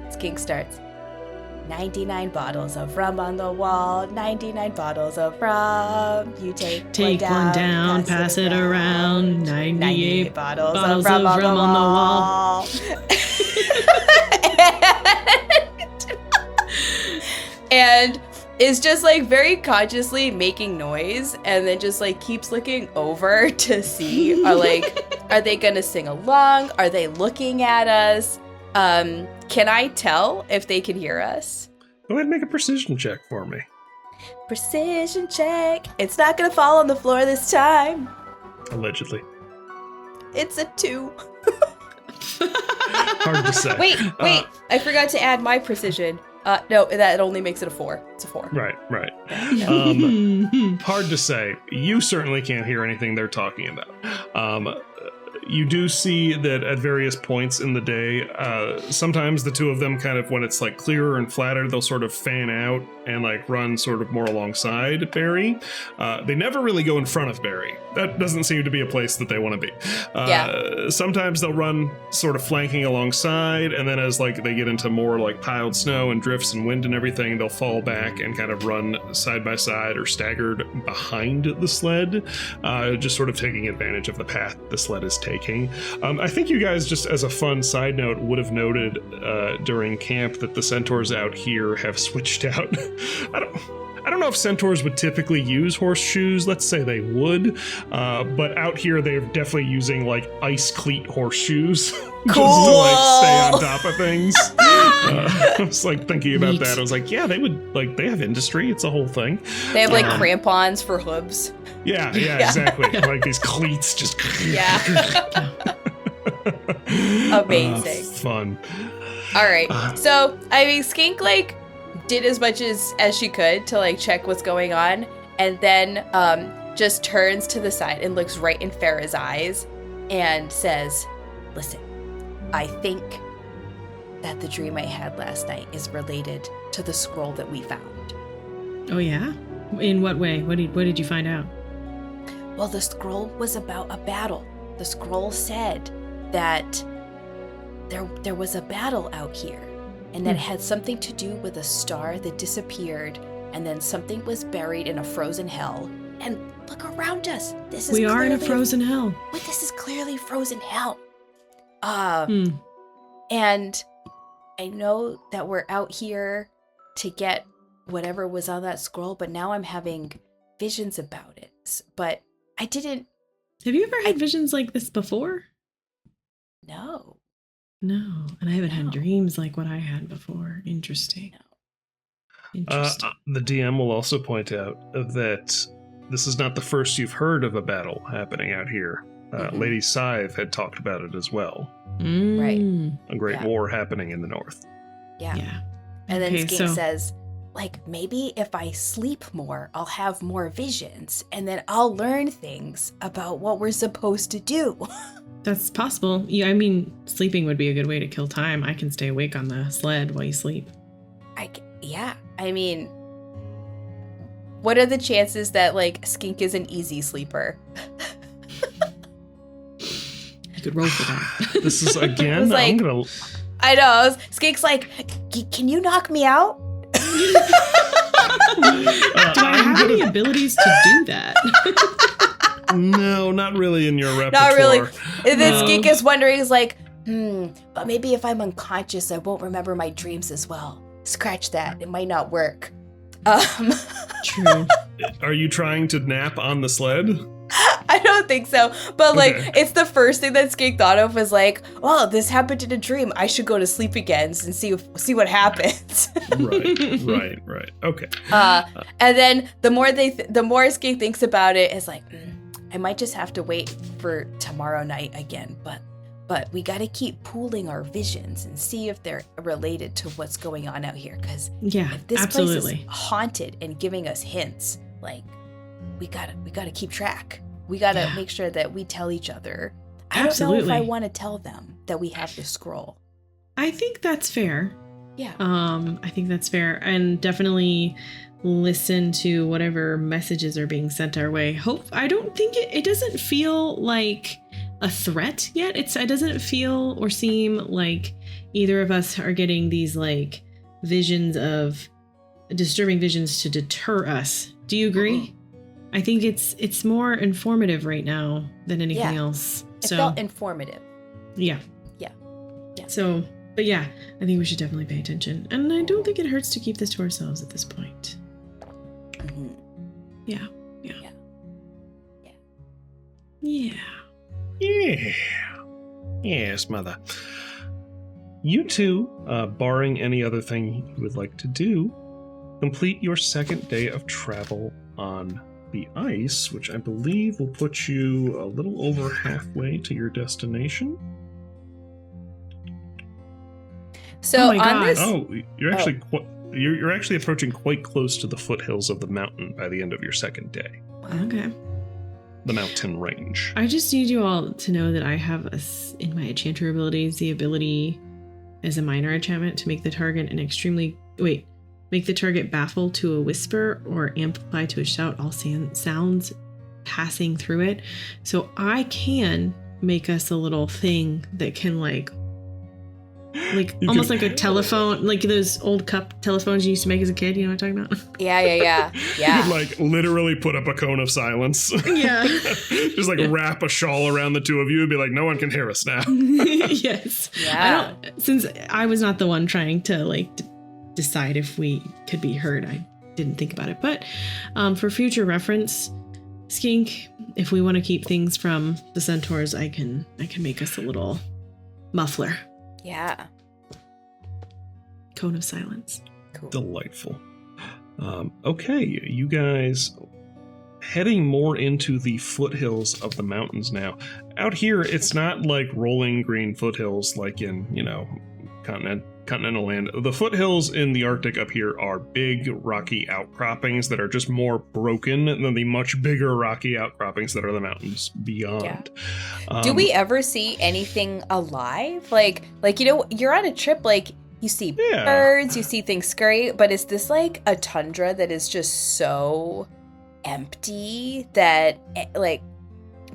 Skink starts. 99 bottles of rum on the wall, 99 bottles of rum. You take one down, pass it around. 98 bottles of rum on the wall. And is just like very consciously making noise and then just like keeps looking over to see are they gonna sing along? Are they looking at us? Can I tell if they can hear us? Go ahead and make a precision check for me. Precision check. It's not gonna fall on the floor this time. Allegedly. It's a 2. Hard to say. Wait. I forgot to add my precision. No, that only makes it a 4. It's a 4. Right. Hard to say. You certainly can't hear anything they're talking about. You do see that at various points in the day, sometimes the two of them kind of, when it's like clearer and flatter, they'll sort of fan out and like run sort of more alongside Barry. They never really go in front of Barry. That doesn't seem to be a place that they want to be. Sometimes they'll run sort of flanking alongside, and then as like they get into more like piled snow and drifts and wind and everything, they'll fall back and kind of run side by side or staggered behind the sled, just sort of taking advantage of the path the sled is taking. I think you guys, just as a fun side note, would have noted during camp that the centaurs out here have switched out. I don't know if centaurs would typically use horseshoes. Let's say they would, but out here they're definitely using like ice cleat horseshoes. Cool. Just to like stay on top of things. I was like thinking about that. I was like, yeah, they would, like, they have industry. It's a whole thing. They have like crampons for hooves. Yeah, exactly. Like these cleats just. Yeah. Amazing. Fun. All right. So, I mean, Skink like did as much as she could to like check what's going on, and then just turns to the side and looks right in Farah's eyes and says, "Listen, I think that the dream I had last night is related to the scroll that we found." Oh yeah? In what way? What did you find out? Well, the scroll was about a battle. The scroll said that there was a battle out here, and that it had something to do with a star that disappeared, and then something was buried in a frozen hell. And look around us. We are in a frozen hell. But this is clearly frozen hell. And I know that we're out here to get whatever was on that scroll, but now I'm having visions about it. But I didn't... Have you ever had visions like this before? No. No, and I haven't had dreams like what I had before. Interesting. No. Interesting. The DM will also point out that this is not the first you've heard of a battle happening out here. Lady Scythe had talked about it as well. Right. A great war happening in the north. Yeah. And then Skink says, like, maybe if I sleep more, I'll have more visions, and then I'll learn things about what we're supposed to do. That's possible. Yeah, I mean, sleeping would be a good way to kill time. I can stay awake on the sled while you sleep. I mean, what are the chances that, like, Skink is an easy sleeper? You could roll for that. This is, again, like, I know. Skink's like, can you knock me out? Do I have any abilities to do that? No, not really in your repertoire. Not really. And then Skink is wondering, he's like, but maybe if I'm unconscious, I won't remember my dreams as well. Scratch that. It might not work. True. Are you trying to nap on the sled? I don't think so. But, like, it's the first thing that Skink thought of was like, oh, this happened in a dream. I should go to sleep again and see what happens. Right. Okay. And then the more Skink thinks about it, it's like, I might just have to wait for tomorrow night again. But we got to keep pooling our visions and see if they're related to what's going on out here. Because if this place is haunted and giving us hints, like, we gotta keep track. We gotta make sure that we tell each other. I don't know if I want to tell them that we have the scroll. I think that's fair. Yeah. I think that's fair, and definitely listen to whatever messages are being sent our way. I don't think it doesn't feel like a threat yet. It doesn't feel or seem like either of us are getting these like visions of disturbing visions to deter us. Do you agree? I think it's more informative right now than anything else. It felt informative. Yeah. So, but yeah, I think we should definitely pay attention. And I don't think it hurts to keep this to ourselves at this point. Mm-hmm. Yeah. Yes, mother. You two, barring any other thing you would like to do, complete your second day of travel on the ice, which I believe will put you a little over halfway to your destination. So you're actually approaching quite close to the foothills of the mountain by the end of your second day. Okay. The mountain range. I just need you all to know that I have in my enchanter abilities the ability as a minor enchantment to make the target make the target baffle to a whisper or amplify to a shout, all sounds passing through it. So I can make us a little thing that can like almost like a telephone, like those old cup telephones you used to make as a kid. You know what I'm talking about? Yeah. You could like literally put up a cone of silence. Yeah. Just like wrap a shawl around the two of you and be like, no one can hear us now. Yes. Yeah. Since I was not the one trying to like decide if we could be heard, I didn't think about it. But for future reference, Skink, if we want to keep things from the centaurs, I can make us a little muffler. Yeah. Cone of silence. Cool. Delightful. Okay, you guys heading more into the foothills of the mountains now. Out here, it's not like rolling green foothills like in, continental land. The foothills in the Arctic up here are big rocky outcroppings that are just more broken than the much bigger rocky outcroppings that are the mountains beyond. Yeah. Do we ever see anything alive? Like you're on a trip, like you see birds, you see things scurry, but is this like a tundra that is just so empty that like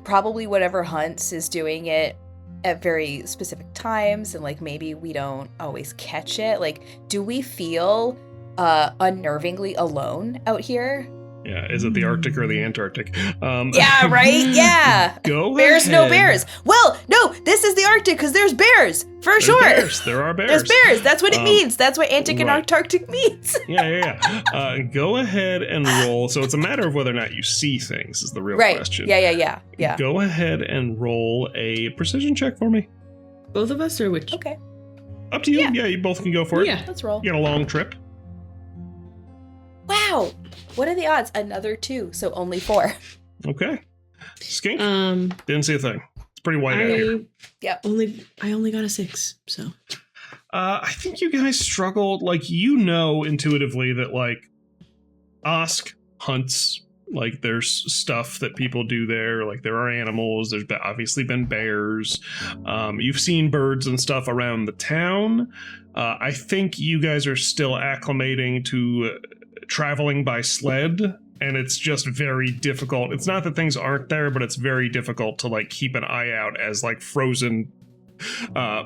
probably whatever hunts is doing it at very specific times, and like maybe we don't always catch it? Like, do we feel unnervingly alone out here? Yeah, is it the Arctic or the Antarctic? Yeah, right? Yeah. Go bears, ahead. no bears. Well, no, this is the Arctic because there's bears, There's sure. Bears. There are bears. There's bears. That's what it means. That's what Antarctic and right. Antarctic means. Yeah. Go ahead and roll. So it's a matter of whether or not you see things is the real Right. question. Yeah. Go ahead and roll a precision check for me. Both of us, or which? Okay, Up to you. Yeah. Yeah, you both can go for it. Yeah. let's roll. You got a long trip. Wow. What are the odds? Another 2, so only 4. Okay. Skink? Um, Didn't see a thing. It's pretty white out here. Yep. I only got a 6, so. I think you guys struggled. Like, you know intuitively that, like, Osk hunts. Like, there's stuff that people do there. Like, there are animals. There's obviously been bears. You've seen birds and stuff around the town. I think you guys are still acclimating to traveling by sled, and it's just very difficult. It's not that things aren't there, but it's very difficult to like keep an eye out as like frozen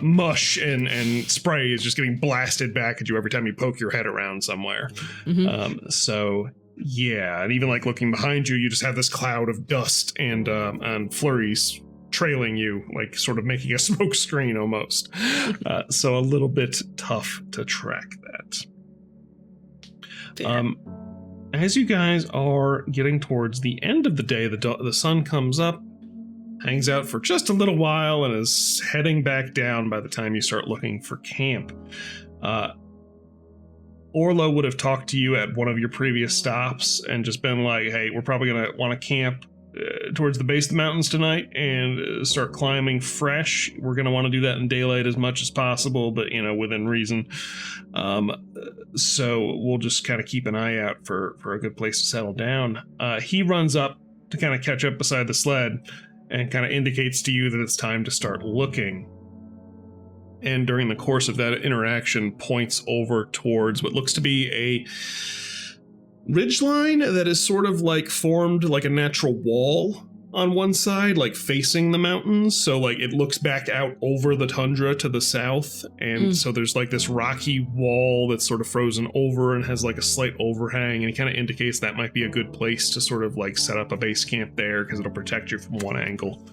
mush and spray is just getting blasted back at you every time you poke your head around somewhere. Mm-hmm. So yeah, and even like looking behind you, you just have this cloud of dust and flurries trailing you, like sort of making a smoke screen almost. So a little bit tough to track that. As you guys are getting towards the end of the day, the sun comes up, hangs out for just a little while, and is heading back down by the time you start looking for camp. Orlo would have talked to you at one of your previous stops and just been like, hey, we're probably going to want to camp towards the base of the mountains tonight and start climbing fresh. We're going to want to do that in daylight as much as possible, but, you know, within reason. So we'll just kind of keep an eye out for a good place to settle down. He runs up to kind of catch up beside the sled and kind of indicates to you that it's time to start looking. And during the course of that interaction, points over towards what looks to be a ridgeline that is sort of like formed like a natural wall on one side, like facing the mountains. So like it looks back out over the tundra to the south. And so there's like this rocky wall that's sort of frozen over and has like a slight overhang. And it kind of indicates that might be a good place to sort of like set up a base camp there because it'll protect you from one angle.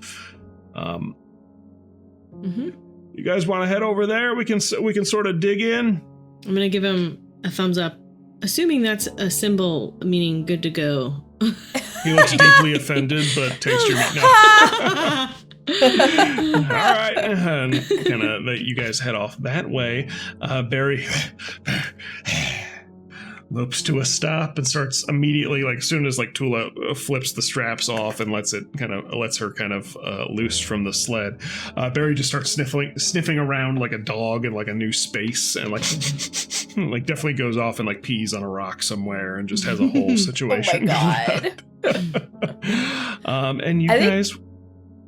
You guys want to head over there? We can sort of dig in. I'm gonna give him a thumbs up, assuming that's a symbol meaning good to go. He looks deeply offended, but takes your meat. No. All right, and kind of that you guys head off that way. Barry lopes to a stop and starts immediately, like as soon as like Tula flips the straps off and lets her kind of loose from the sled. Barry just starts sniffing around like a dog in like a new space and like like definitely goes off and like pees on a rock somewhere and just has a whole situation. Oh my god. And you guys.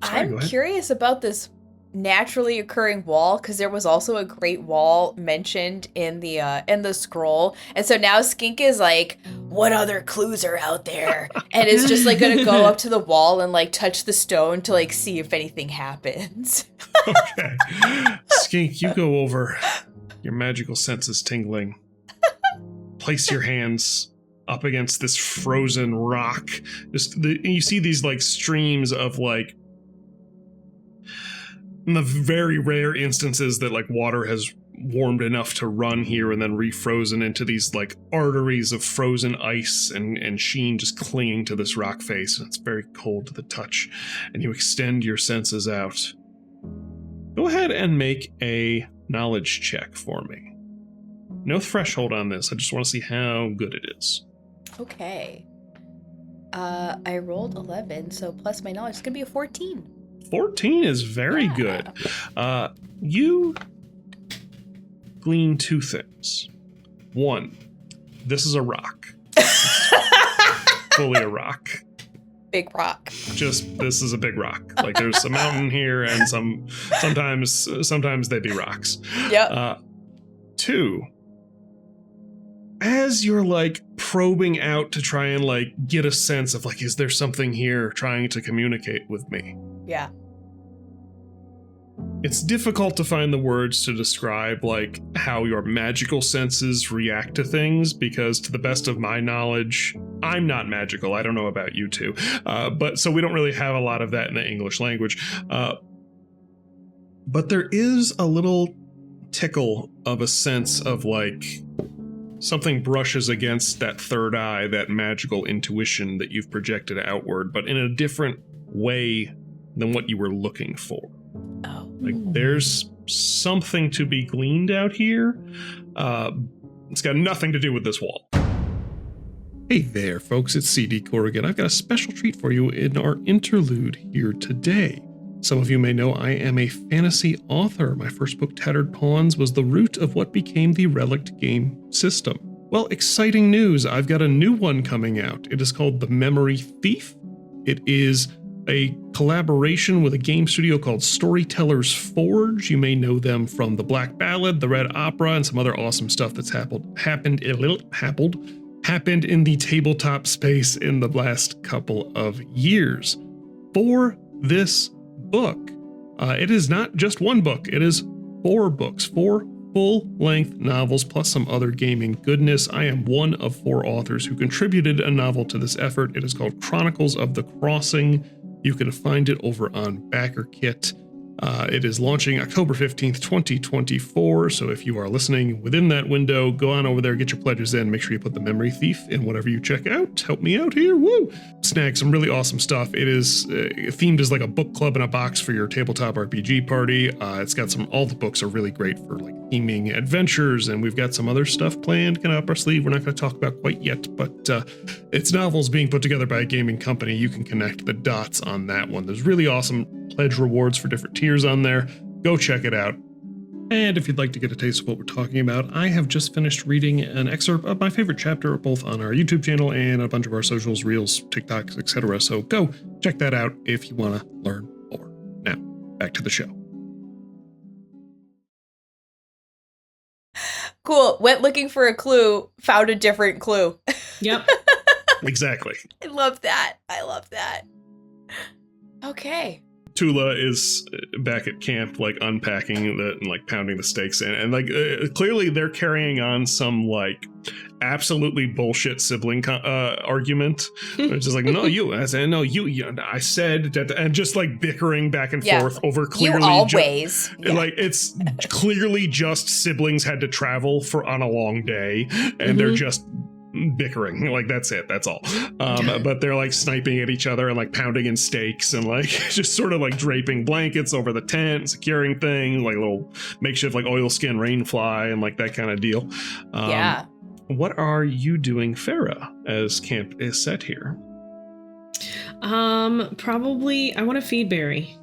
I'm curious about this naturally occurring wall because there was also a great wall mentioned in the scroll, and so now Skink is like, what other clues are out there, and is just like gonna go up to the wall and like touch the stone to like see if anything happens. Okay, Skink, you go over, your magical senses tingling, place your hands up against this frozen rock. You see these like streams of like, in the very rare instances that like water has warmed enough to run here and then refrozen into these like arteries of frozen ice and sheen just clinging to this rock face, and it's very cold to the touch, and you extend your senses out. Go ahead and make a knowledge check for me. No threshold on this, I just want to see how good it is. Okay. I rolled 11, so plus my knowledge, it's gonna be a 14. 14 is very good. You glean two things. One, this is a rock. Fully a rock. Big rock. Just, this is a big rock. Like, there's a mountain here, and sometimes they be rocks. Yep. Two, as you're like probing out to try and like get a sense of like, is there something here trying to communicate with me? Yeah. It's difficult to find the words to describe like how your magical senses react to things, because to the best of my knowledge, I'm not magical. I don't know about you two. But so we don't really have a lot of that in the English language. But there is a little tickle of a sense of like something brushes against that third eye, that magical intuition that you've projected outward, but in a different way than what you were looking for. Oh. Like, there's something to be gleaned out here. It's got nothing to do with this wall. Hey there, folks. It's CD Core again. I've got a special treat for you in our interlude here today. Some of you may know I am a fantasy author. My first book, Tattered Pawns, was the root of what became the Relict game system. Well, exciting news. I've got a new one coming out. It is called The Memory Thief. It is a collaboration with a game studio called Storyteller's Forge. You may know them from the Black Ballad, the Red Opera, and some other awesome stuff that's happened in the tabletop space in the last couple of years. For this book, it is not just one book, it is 4 books, 4 full-length novels plus some other gaming goodness. I am one of 4 authors who contributed a novel to this effort. It is called Chronicles of the Crossing. You can find it over on Backerkit. It is launching October 15th, 2024. So if you are listening within that window, go on over there, get your pledges in. Make sure you put The Memory Thief in whatever you check out. Help me out here. Woo! Snag some really awesome stuff. It is themed as like a book club in a box for your tabletop RPG party. It's got all the books are really great for like theming adventures, and we've got some other stuff planned kind of up our sleeve we're not going to talk about quite yet, but it's novels being put together by a gaming company. You can connect the dots on that one. There's really awesome pledge rewards for different tiers on there. Go check it out. And if you'd like to get a taste of what we're talking about, I have just finished reading an excerpt of my favorite chapter, both on our YouTube channel and a bunch of our socials, Reels, TikToks, etc. So go check that out if you want to learn more. Now, back to the show. Cool. Went looking for a clue, found a different clue. Yep. Exactly. I love that. Okay. Tula is back at camp, like unpacking and like pounding the stakes in, and like clearly they're carrying on some like absolutely bullshit sibling argument. It's just like, no, you. I said, no, you. I said that, and just like bickering back and forth over clearly. You always. Like it's clearly just siblings had to travel on a long day, and they're just bickering. Like that's it, that's all. But they're like sniping at each other and like pounding in stakes and like just sort of like draping blankets over the tent, securing things, like little makeshift like oilskin rain fly and like that kind of deal. Yeah. What are you doing, Farah, as camp is set here? Probably I want to feed Barry.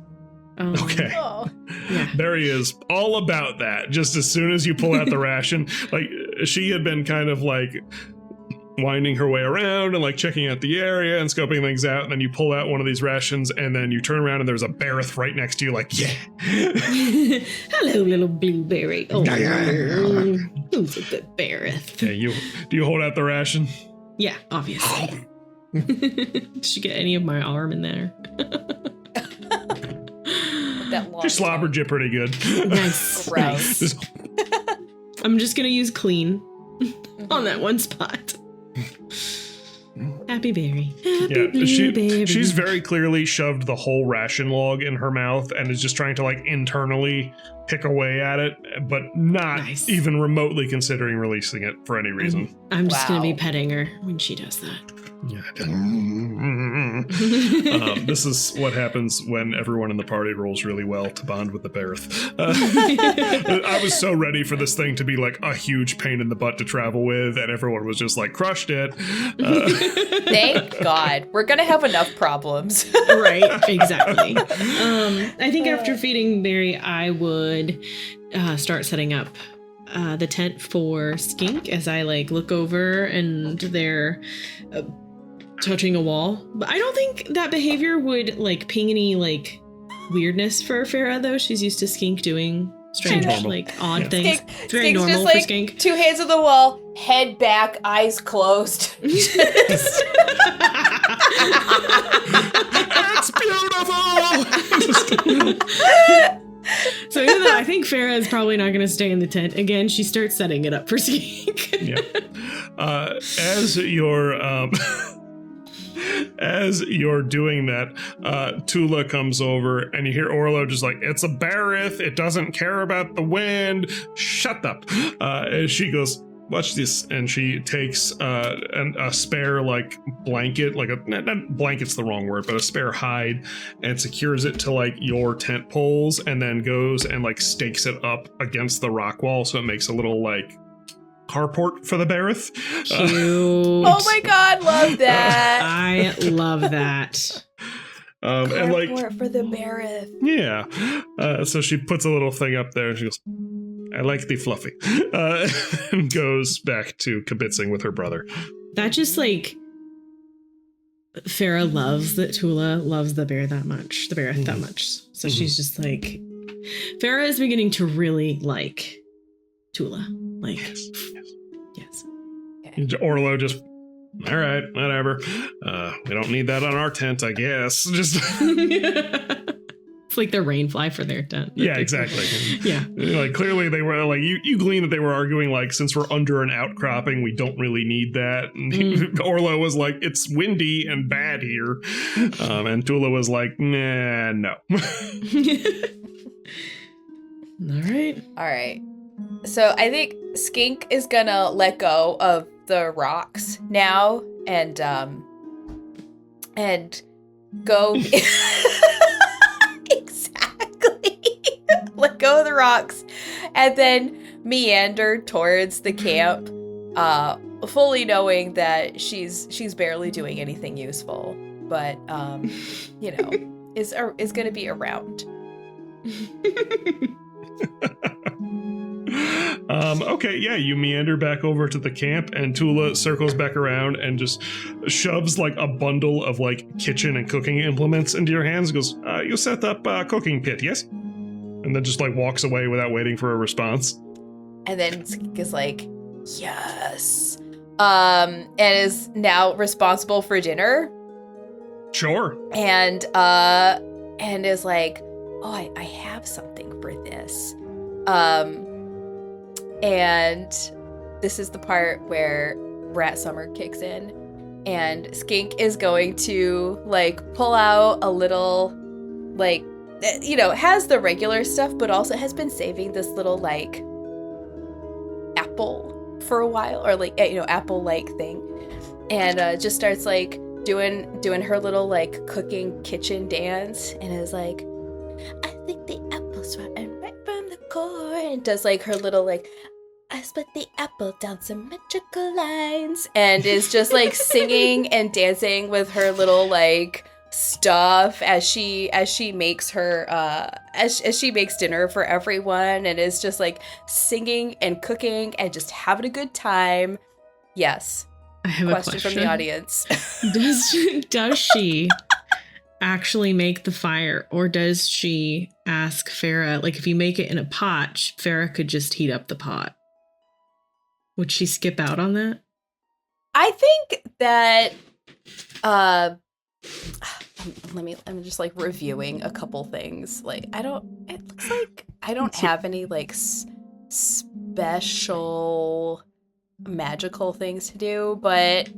Okay. Oh. Yeah. Barry is all about that. Just as soon as you pull out the ration, like she had been kind of like winding her way around and like checking out the area and scoping things out, and then you pull out one of these rations and then you turn around and there's a Barreth right next to you, like, yeah. Hello, little blueberry. Oh, who's a good Barreth? Yeah, do you hold out the ration? Yeah, obviously. Did she get any of my arm in there? That she slobbered you pretty good. Nice. Gross. I'm just gonna use clean on that one spot. Happy Berry. She's very clearly shoved the whole ration log in her mouth and is just trying to like internally pick away at it, but not even remotely considering releasing it for any reason. I'm just gonna be petting her when she does that. Yeah. This is what happens when everyone in the party rolls really well to bond with the Barreth. I was so ready for this thing to be like a huge pain in the butt to travel with, and everyone was just like, crushed it. Thank God. We're going to have enough problems. Right, exactly. I think after feeding Barry, I would start setting up the tent for Skink as I like look over and they're touching a wall. But I don't think that behavior would like ping any like weirdness for Farah though. She's used to Skink doing strange, like odd things. It's very Skink's normal just, for Skink. 2 hands on the wall, head back, eyes closed. It's beautiful. So even though I think Farah is probably not going to stay in the tent again, she starts setting it up for Skink. Yeah. As you're doing that, Tula comes over and you hear Orlo just like, it's a Barith. It doesn't care about the wind. Shut up. And she goes, watch this. And she takes a spare like blanket, like not blanket's the wrong word, but a spare hide, and secures it to like your tent poles, and then goes and like stakes it up against the rock wall. So it makes a little like carport for the Barith. Cute. Oh my god, love that. I love that. And like for the Barith. Yeah. So she puts a little thing up there and she goes, I like the fluffy. And goes back to kibitzing with her brother. That just like Farah loves that Tula loves the bear that much, the Barith that much. So she's just like, Farah is beginning to really like Tula. Like, yes. Okay. Orlo just, all right, whatever. We don't need that on our tent, I guess. Just it's like the rainfly for their tent. Yeah, exactly. Yeah. Like clearly they were like, you glean that they were arguing like, since we're under an outcropping, we don't really need that. And Orlo was like, it's windy and bad here. And Tula was like, nah, no. All right. So I think Skink is gonna let go of the rocks now and go exactly let go of the rocks and then meander towards the camp, fully knowing that she's barely doing anything useful, but you know, is gonna be around. Okay, yeah, you meander back over to the camp, and Tula circles back around and just shoves like a bundle of like kitchen and cooking implements into your hands and goes, you set up a cooking pit, yes? And then just like walks away without waiting for a response. And then Skink is like, yes. And is now responsible for dinner. Sure. And is like, oh, I have something for this. And this is the part where Rat Summer kicks in, and Skink is going to like pull out a little, like, you know, has the regular stuff, but also has been saving this little like apple for a while, or like, you know, apple-like thing, and just starts like doing her little like cooking kitchen dance, and is like, I think the apple's rotten right from the core, and does like her little like, I split the apple down symmetrical lines, and is just like singing and dancing with her little like stuff as she makes her as she makes dinner for everyone, and is just like singing and cooking and just having a good time. Yes. I have a question from the audience. Does she actually make the fire, or does she ask Farah, like if you make it in a pot, Farah could just heat up the pot? Would she skip out on that? I think that I'm just like reviewing a couple things. Like it looks like I don't have any like special magical things to do, but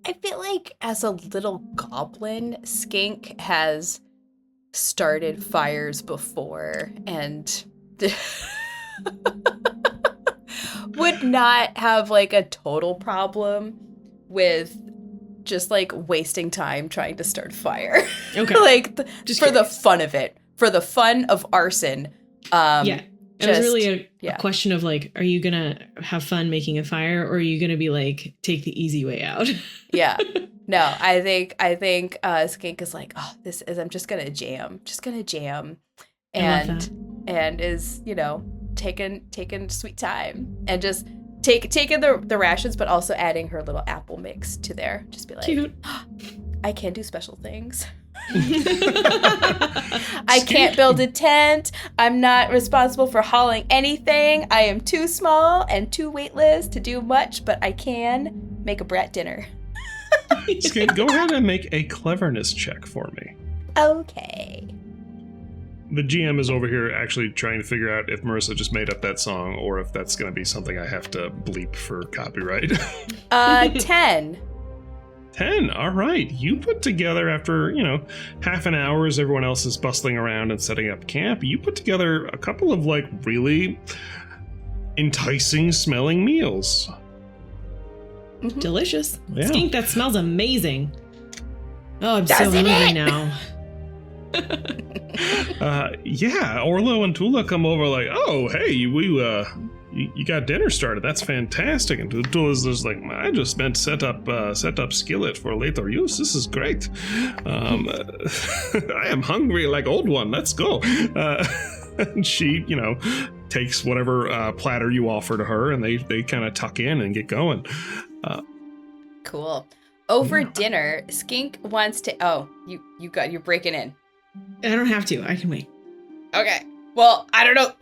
I feel like as a little goblin, Skink has started fires before and would not have like a total problem with just like wasting time trying to start fire. Okay. Like just for curious. the fun of it, for the fun of arson. Yeah. It was really a question of like, are you gonna have fun making a fire, or are you gonna be like, take the easy way out? Yeah. No, I think Skink is like, oh, I'm just gonna jam. And is, you know, taking sweet time and just taking the rations, but also adding her little apple mix to there. Just be like, cute. Oh, I can do special things. I can't build a tent. I'm not responsible for hauling anything. I am too small and too weightless to do much, but I can make a brat dinner. Skink, go ahead and make a cleverness check for me. Okay. The GM is over here actually trying to figure out if Marissa just made up that song or if that's going to be something I have to bleep for copyright. 10. 10, all right. You put together, after, half an hour as everyone else is bustling around and setting up camp, you put together a couple of, really enticing smelling meals. Mm-hmm. Delicious. Yeah. Skink, that smells amazing. Oh, I'm so hungry now. Orlo and Tula come over like, oh, hey, you got dinner started. That's fantastic. And Tula's just like, I just meant set up skillet for later use. This is great. I am hungry like old one. Let's go. And she, takes whatever platter you offer to her, and they kind of tuck in and get going. Cool. Over dinner, Skink wants to. Oh, you're breaking in. I don't have to. I can wait. Okay. Well, I don't know.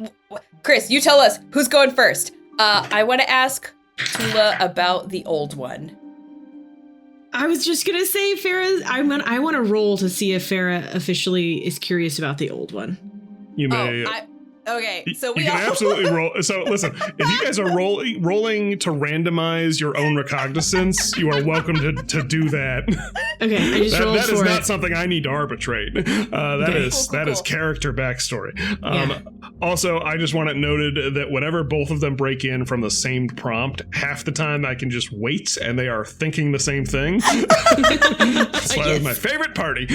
Chris, you tell us who's going first. I want to ask Tula about the old one. I was just gonna say, Farah. I want to roll to see if Farah officially is curious about the old one. You may. Okay, so you can absolutely roll. So listen, if you guys are rolling to randomize your own recognizance, you are welcome to do that. Okay, I just rolled that for is not it. something I need to arbitrate. That is character backstory. Also, I just want it noted that whenever both of them break in from the same prompt, half the time I can just wait and they are thinking the same thing. That's why it's my favorite party.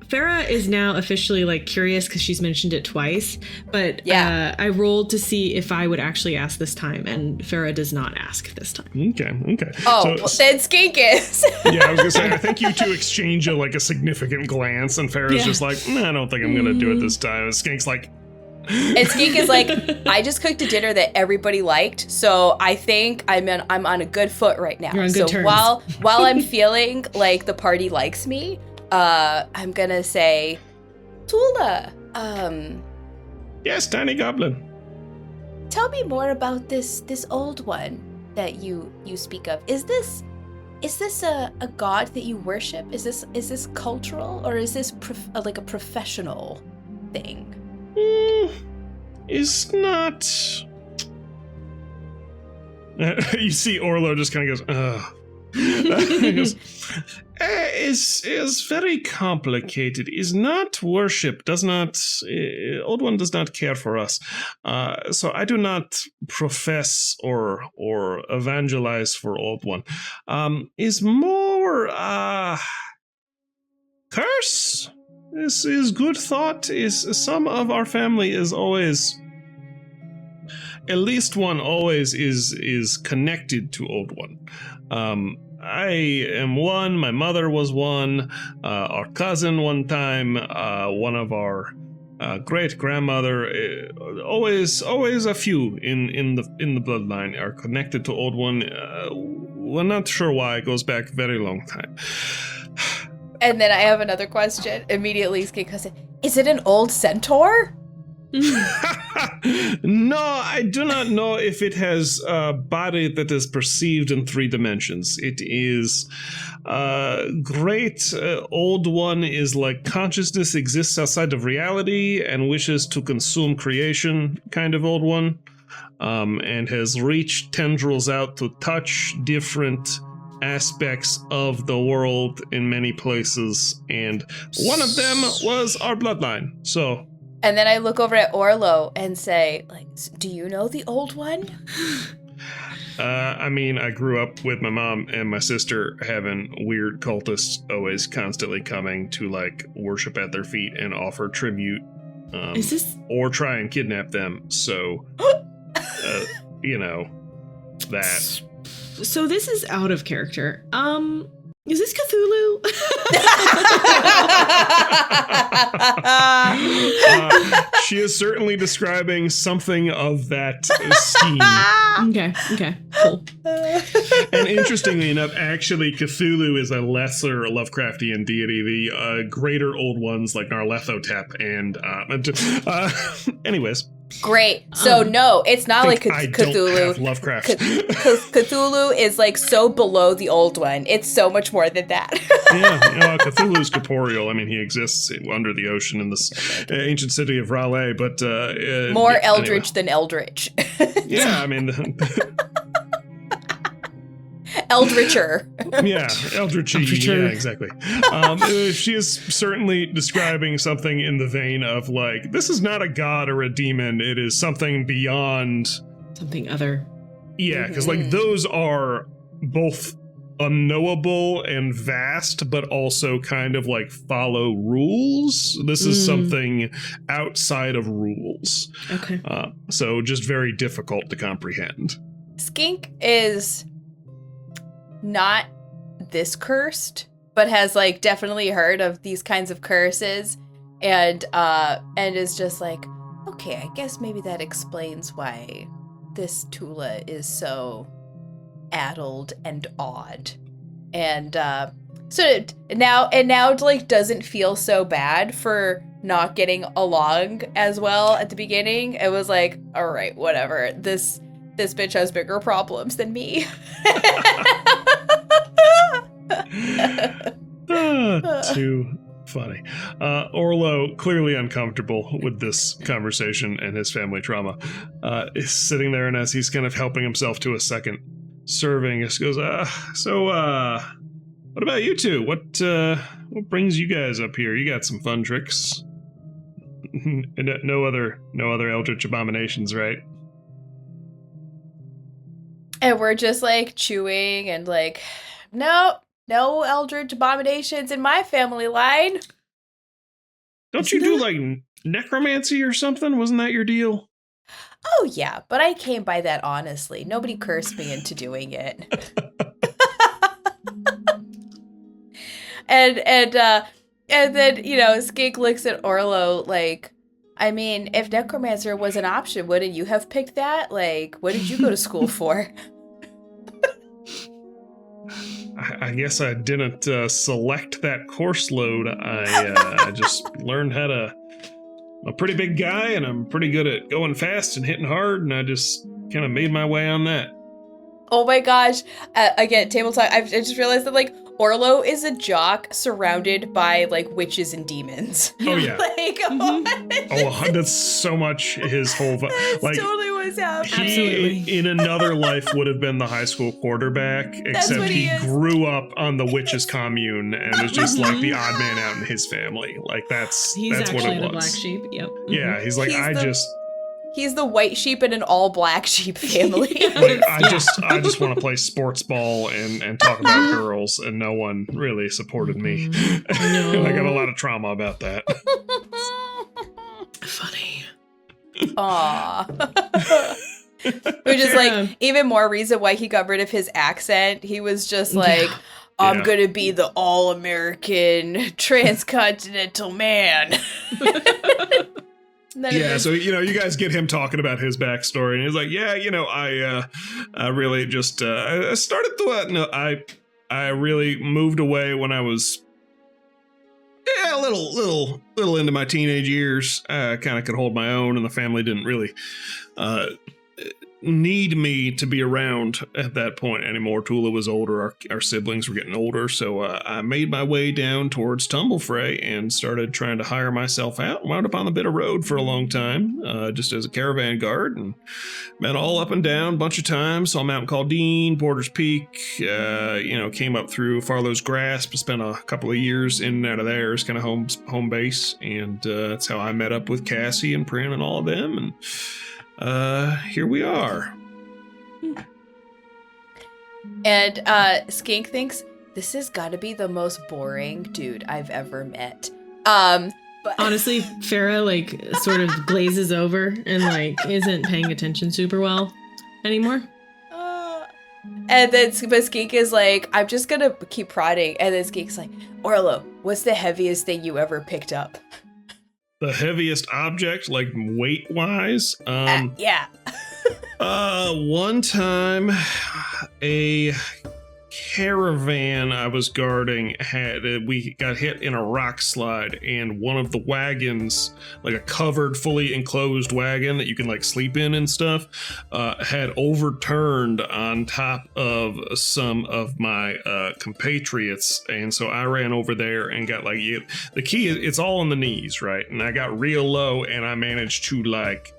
Farah is now officially curious because she's mentioned it twice, but I rolled to see if I would actually ask this time, and Farah does not ask this time. Okay. Oh, then Skink is. Yeah, I was gonna say, I think you two exchange a significant glance, and Farah's just like, I don't think I'm gonna do it this time. And Skink's like, and Skink is like, I just cooked a dinner that everybody liked, so I think I'm on a good foot right now. You're on good terms. while I'm feeling like the party likes me, I'm gonna say, Tula, yes, tiny goblin. Tell me more about this old one that you speak of. Is this a god that you worship? Is this cultural, or is this a professional thing? It's not. You see Orlo just kind of goes, ugh. He goes, is very complicated. Is not worship. Does not. Old one does not care for us. So I do not profess or evangelize for old one. Is more curse. This is good thought. Is some of our family is always. At least one always is connected to old one. I am one. My mother was one. Our cousin one time. One of our great grandmother. Always a few in the bloodline are connected to old one. We're not sure why. It goes back very long time. And then I have another question. Immediately, Skink goes, is it an old centaur? No, I do not know if it has a body that is perceived in 3 dimensions. It is great. Old one is like consciousness exists outside of reality and wishes to consume creation, kind of old one, and has reached tendrils out to touch different aspects of the world in many places, and one of them was our bloodline. So. And then I look over at Orlo and say, do you know the old one? I grew up with my mom and my sister having weird cultists always constantly coming to worship at their feet and offer tribute, or try and kidnap them. So, that. So this is out of character. Is this Cthulhu? She is certainly describing something of that scheme. Okay, cool. And interestingly enough, actually, Cthulhu is a lesser Lovecraftian deity. The greater old ones like Nyarlathotep and anyways. Great. So no, it's not like Cthulhu. Don't have Lovecraft. Cthulhu is like so below the old one. It's so much more than that. Yeah, Cthulhu's corporeal. I mean, he exists under the ocean in this ancient city of Raleigh, but more eldritch than eldritch. Yeah, I mean. Eldritcher. Yeah, Eldritchy. Yeah, exactly. She is certainly describing something in the vein of like, this is not a god or a demon. It is something beyond. Something other. Yeah, because like those are both unknowable and vast, but also kind of like follow rules. This is something outside of rules. Okay. So just very difficult to comprehend. Skink is not this cursed, but has like definitely heard of these kinds of curses, and is just like, okay, I guess maybe that explains why this Tula is so addled and odd, and so now like doesn't feel so bad for not getting along as well at the beginning. It was like, all right, whatever, this bitch has bigger problems than me. Too funny. Orlo, clearly uncomfortable with this conversation and his family trauma, is sitting there, and as he's kind of helping himself to a second serving, just goes, so what about you two? What brings you guys up here? You got some fun tricks. No other eldritch abominations, right? And we're just like chewing and like, no eldritch abominations in my family line. Don't you do like necromancy or something? Wasn't that your deal? Oh yeah, but I came by that honestly. Nobody cursed me into doing it. and then, Skink looks at Orlo like, I mean, if necromancer was an option, wouldn't you have picked that? Like, what did you go to school for? I guess I didn't select that course load. I just learned how to. I'm a pretty big guy, and I'm pretty good at going fast and hitting hard, and I just kind of made my way on that. Oh my gosh. Again, table talk. I just realized that, like, Orlo is a jock surrounded by, like, witches and demons. Oh, yeah. Like, that's so much his whole... That's like, totally what's happening. He, in another life, would have been the high school quarterback, except he grew up on the witches' commune and was just, like, the odd man out in his family. Like, that's what it was. He's actually the black sheep, yep. Yeah, he's like, He's the white sheep in an all black sheep family. Like, I just want to play sports ball and talk about girls, and no one really supported me. No. I got a lot of trauma about that. Funny. Aww. Which is like even more reason why he got rid of his accent. He was just like, I'm gonna be the all-American transcontinental man. So you guys get him talking about his backstory, and he's like, I really just I started to I really moved away when I was a little into my teenage years. I kind of could hold my own, and the family didn't really need me to be around at that point anymore. Tula was older, our siblings were getting older, so I made my way down towards Tumblefray and started trying to hire myself out. Wound up on the bit of road for a long time, just as a caravan guard, and been all up and down a bunch of times. Saw Mount Caldine, Porter's Peak, came up through Farlow's Grasp, spent a couple of years in and out of there as kind of home base, and that's how I met up with Cassie and Prin and all of them, and here we are. And Skink thinks this has got to be the most boring dude I've ever met. But honestly, Farah like sort of glazes over and like isn't paying attention super well anymore. And then but Skink is like, I'm just gonna keep prodding. And then Skink's like, Orlo, what's the heaviest thing you ever picked up? The heaviest object, like weight-wise? Yeah. One time, a caravan I was guarding we got hit in a rock slide, and one of the wagons, like a covered, fully enclosed wagon that you can like sleep in and stuff, had overturned on top of some of my compatriots, and so I ran over there and got like the key is it's all on the knees, right? And I got real low, and I managed to like,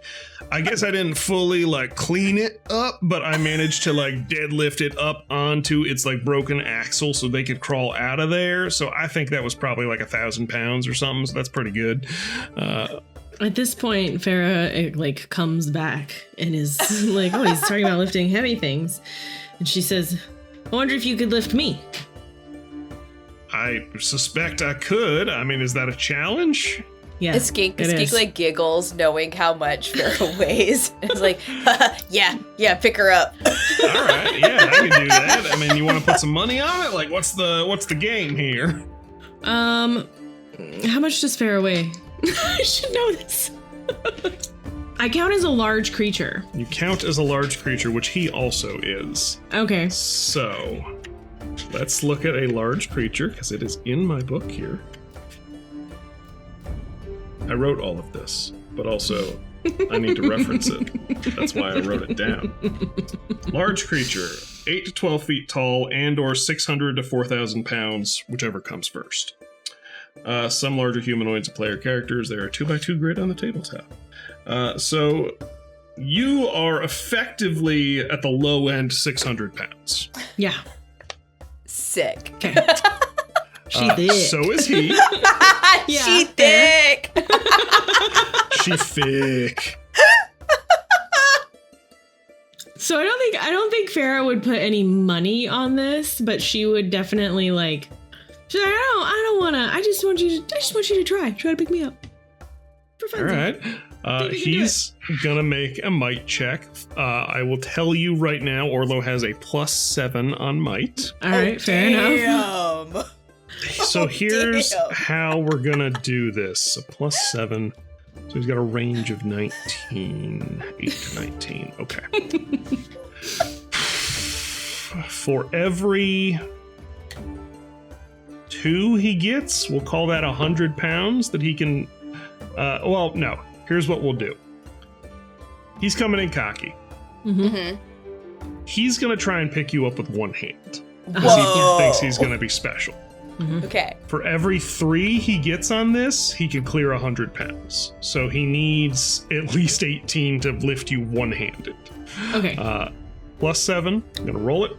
I guess I didn't fully like clean it up, but I managed to like deadlift it up onto its like broken axle so they could crawl out of there. So I think that was probably like 1,000 pounds or something. So that's pretty good. At this point, Farah like comes back and is like, oh, he's talking about lifting heavy things. And she says, I wonder if you could lift me. I suspect I could. I mean, is that a challenge? Yeah, Skink like giggles, knowing how much Farah weighs. It's like, yeah, pick her up. All right, yeah, I can do that. I mean, you want to put some money on it? Like, what's the game here? How much does Farah weigh? I should know this. I count as a large creature. You count as a large creature, which he also is. Okay. So, let's look at a large creature, because it is in my book here. I wrote all of this, but also I need to reference it. That's why I wrote it down. Large creature, 8 to 12 feet tall and or 600 to 4,000 pounds, whichever comes first. Some larger humanoids are player characters. There are 2x2 grid on the tabletop. So you are effectively at the low end 600 pounds. Yeah. Sick. Okay. She thick. So is he. Yeah, she thick. She thick. So I don't think Farah would put any money on this, but she would definitely like. She's like, I don't wanna. I just want you to try to pick me up. For fun. All right. He's gonna make a might check. I will tell you right now, Orlo has a +7 on might. All right, fair enough. So here's how we're gonna do this. So +7. So he's got a range of 19. 8 to 19. Okay. For every 2 he gets, we'll call that 100 pounds that he can... well, no. Here's what we'll do. He's coming in cocky. Mm-hmm. He's gonna try and pick you up with one hand. Because he thinks he's gonna be special. Mm-hmm. Okay. For every 3 he gets on this, he can clear 100 pounds. So he needs at least 18 to lift you one-handed. Okay. +7. I'm gonna roll it.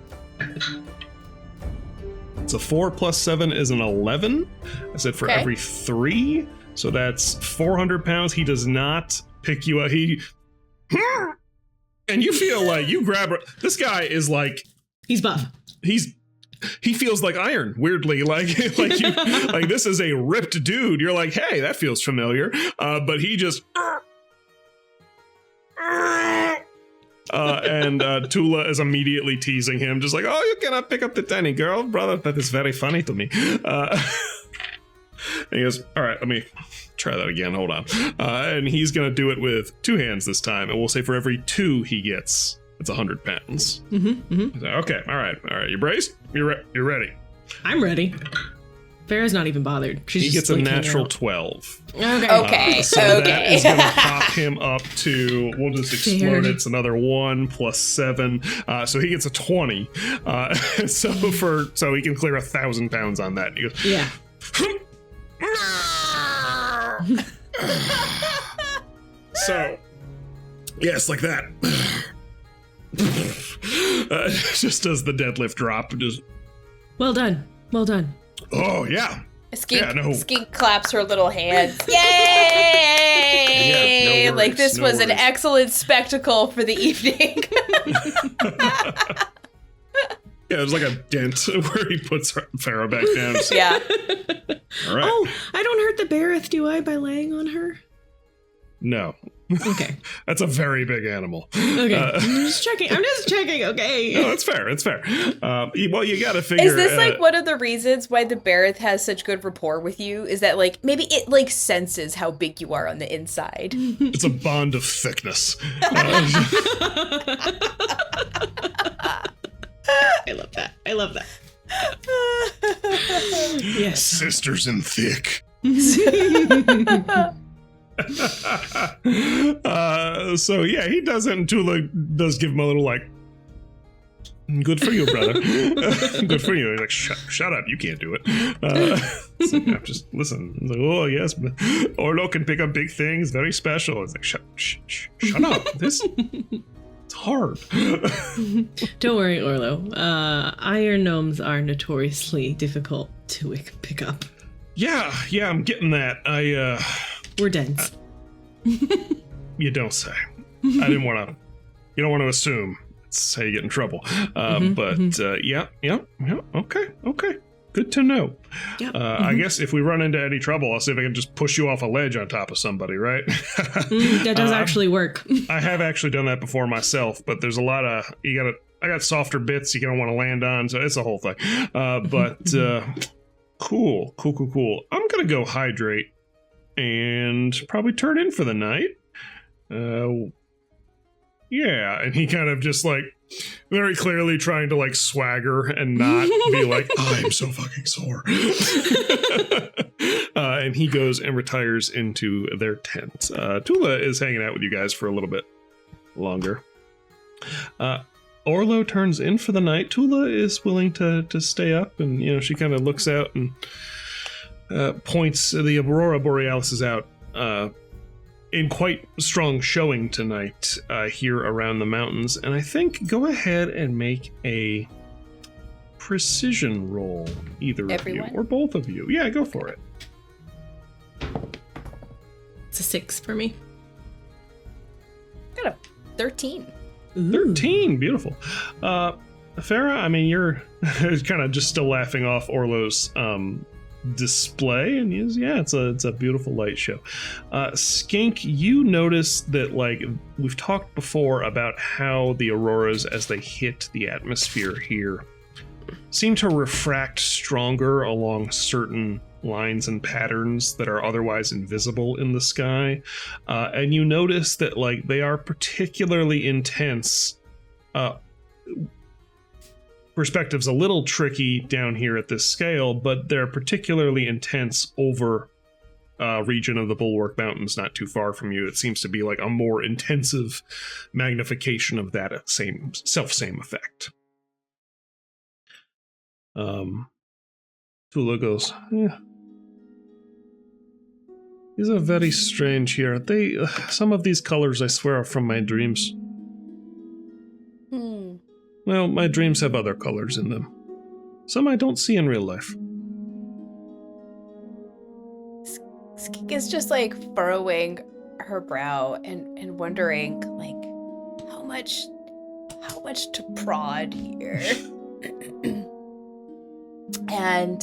It's a 4 + 7 is an 11. I said for every 3, so that's 400 pounds. He does not pick you up. And you feel like you grab her. This guy is like, he's buff. He feels like iron, weirdly, like this is a ripped dude. You're like, hey, that feels familiar, but he just. And Tula is immediately teasing him, just like, oh, you cannot pick up the tiny girl, brother. That is very funny to me. And he goes, all right, let me try that again. Hold on. And he's gonna do it with 2 hands this time, and we'll say for every 2 he gets, it's 100 pounds. Mm-hmm, mm-hmm. Okay, all right. You braced? You're ready. I'm ready. Farah's not even bothered. He gets a natural 12. Okay. So that is going to pop him up to, we'll just explode it. It's another 1 + 7. So he gets a 20. So he can clear 1,000 pounds on that. He goes, yeah. So, yes, like that. Just does the deadlift drop. Just well done. Oh yeah. Skink claps her little hands. Yay! No worries, this was an excellent spectacle for the evening. Yeah, there's like a dent where he puts Farah back down. So. Yeah. All right. Oh, I don't hurt the Bareth, do I, by laying on her? No. Okay. That's a very big animal. Okay. I'm just checking. Okay. No, it's fair. Well, you got to figure. Is this like one of the reasons why the Barrett has such good rapport with you? Is that like maybe it like senses how big you are on the inside? It's a bond of thickness. I love that. Yes. Sisters in thick. So yeah, he doesn't. Tula does give him a little like, good for you, brother. Good for you. He's like, shut up, you can't do it. So, yeah, just listen. He's like, oh yes, Orlo can pick up big things, very special. It's like, shut up. This it's hard. Don't worry, Orlo. Iron gnomes are notoriously difficult to pick up. Yeah, I'm getting that. We're dense. You don't say. I didn't want to. You don't want to assume. It's how you get in trouble. Yeah. Okay. Good to know. Yep. I guess if we run into any trouble, I'll see if I can just push you off a ledge on top of somebody, right? That does actually work. I have actually done that before myself, but there's a lot of I got softer bits you don't want to land on, so it's a whole thing. Cool. I'm gonna go hydrate and probably turn in for the night. Yeah, and he kind of just like very clearly trying to like swagger and not be like, I'm so fucking sore. And he goes and retires into their tent. Tula is hanging out with you guys for a little bit longer. Orlo turns in for the night. Tula is willing to stay up, and she kind of looks out and points the Aurora Borealis out in quite strong showing tonight here around the mountains. And I think go ahead and make a precision roll, either Everyone? of you or both of you. Yeah, go for it. It's a 6 for me. Got a 13. Ooh. 13, beautiful. Farah, I mean, you're kind of just still laughing off Orlo's display, and it's a beautiful light show. Skink, you notice that like we've talked before about how the auroras, as they hit the atmosphere here, seem to refract stronger along certain lines and patterns that are otherwise invisible in the sky, and you notice that like they are particularly intense. Perspective's a little tricky down here at this scale, but they're particularly intense over a region of the Bulwark Mountains not too far from you. It seems to be like a more intensive magnification of that same effect. Tula goes, yeah. These are very strange here. Some of these colors, I swear, are from my dreams. Well, my dreams have other colors in them. Some I don't see in real life. Skink is just like furrowing her brow and wondering like how much to prod here. and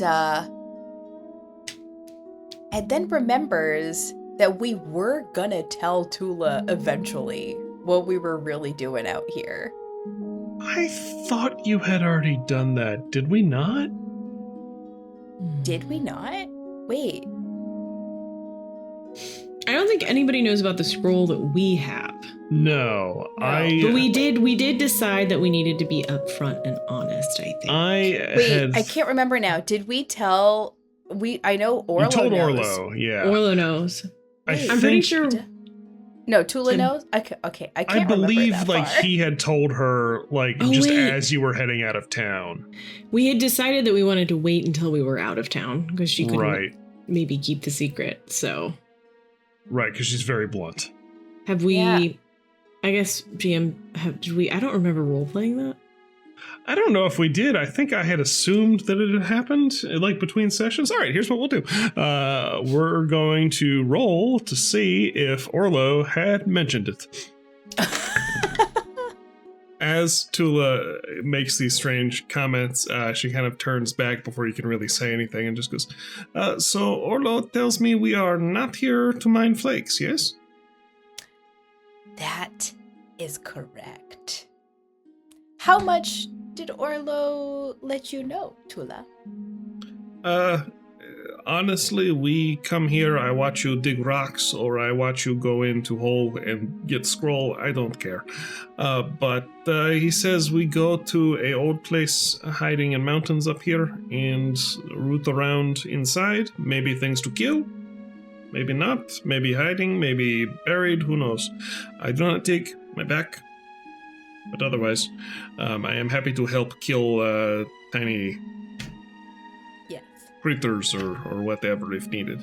then remembers that we were gonna tell Tula eventually what we were really doing out here. I thought you had already done that. Did we not? Did we not? Wait. I don't think anybody knows about the scroll that we have. No. But we did decide that we needed to be upfront and honest, I think. I can't remember now. Did we tell I know Orlo knows. You told Orlo, yeah. Orlo knows. I'm pretty sure. No, Tula knows? Okay, I can't remember believe that like far. he had told her as you were heading out of town. We had decided that we wanted to wait until we were out of town because she could maybe keep the secret, so. Right, because she's very blunt. Have we, I guess, GM, I don't remember role-playing that. I don't know if we did. I think I had assumed that it had happened, like, between sessions. All right, here's what we'll do. We're going to roll to see if Orlo had mentioned it. As Tula makes these strange comments, she kind of turns back before you can really say anything and just goes, so Orlo tells me we are not here to mine flakes, yes? That is correct. How much did Orlo let you know, Tula? Honestly, we come here, I watch you dig rocks, or I watch you go into hole and get scroll, I don't care. But he says we go to a old place hiding in mountains up here and root around inside, maybe things to kill, maybe not, maybe hiding, maybe buried, who knows. I do not dig my back, but otherwise, I am happy to help kill tiny critters or whatever if needed.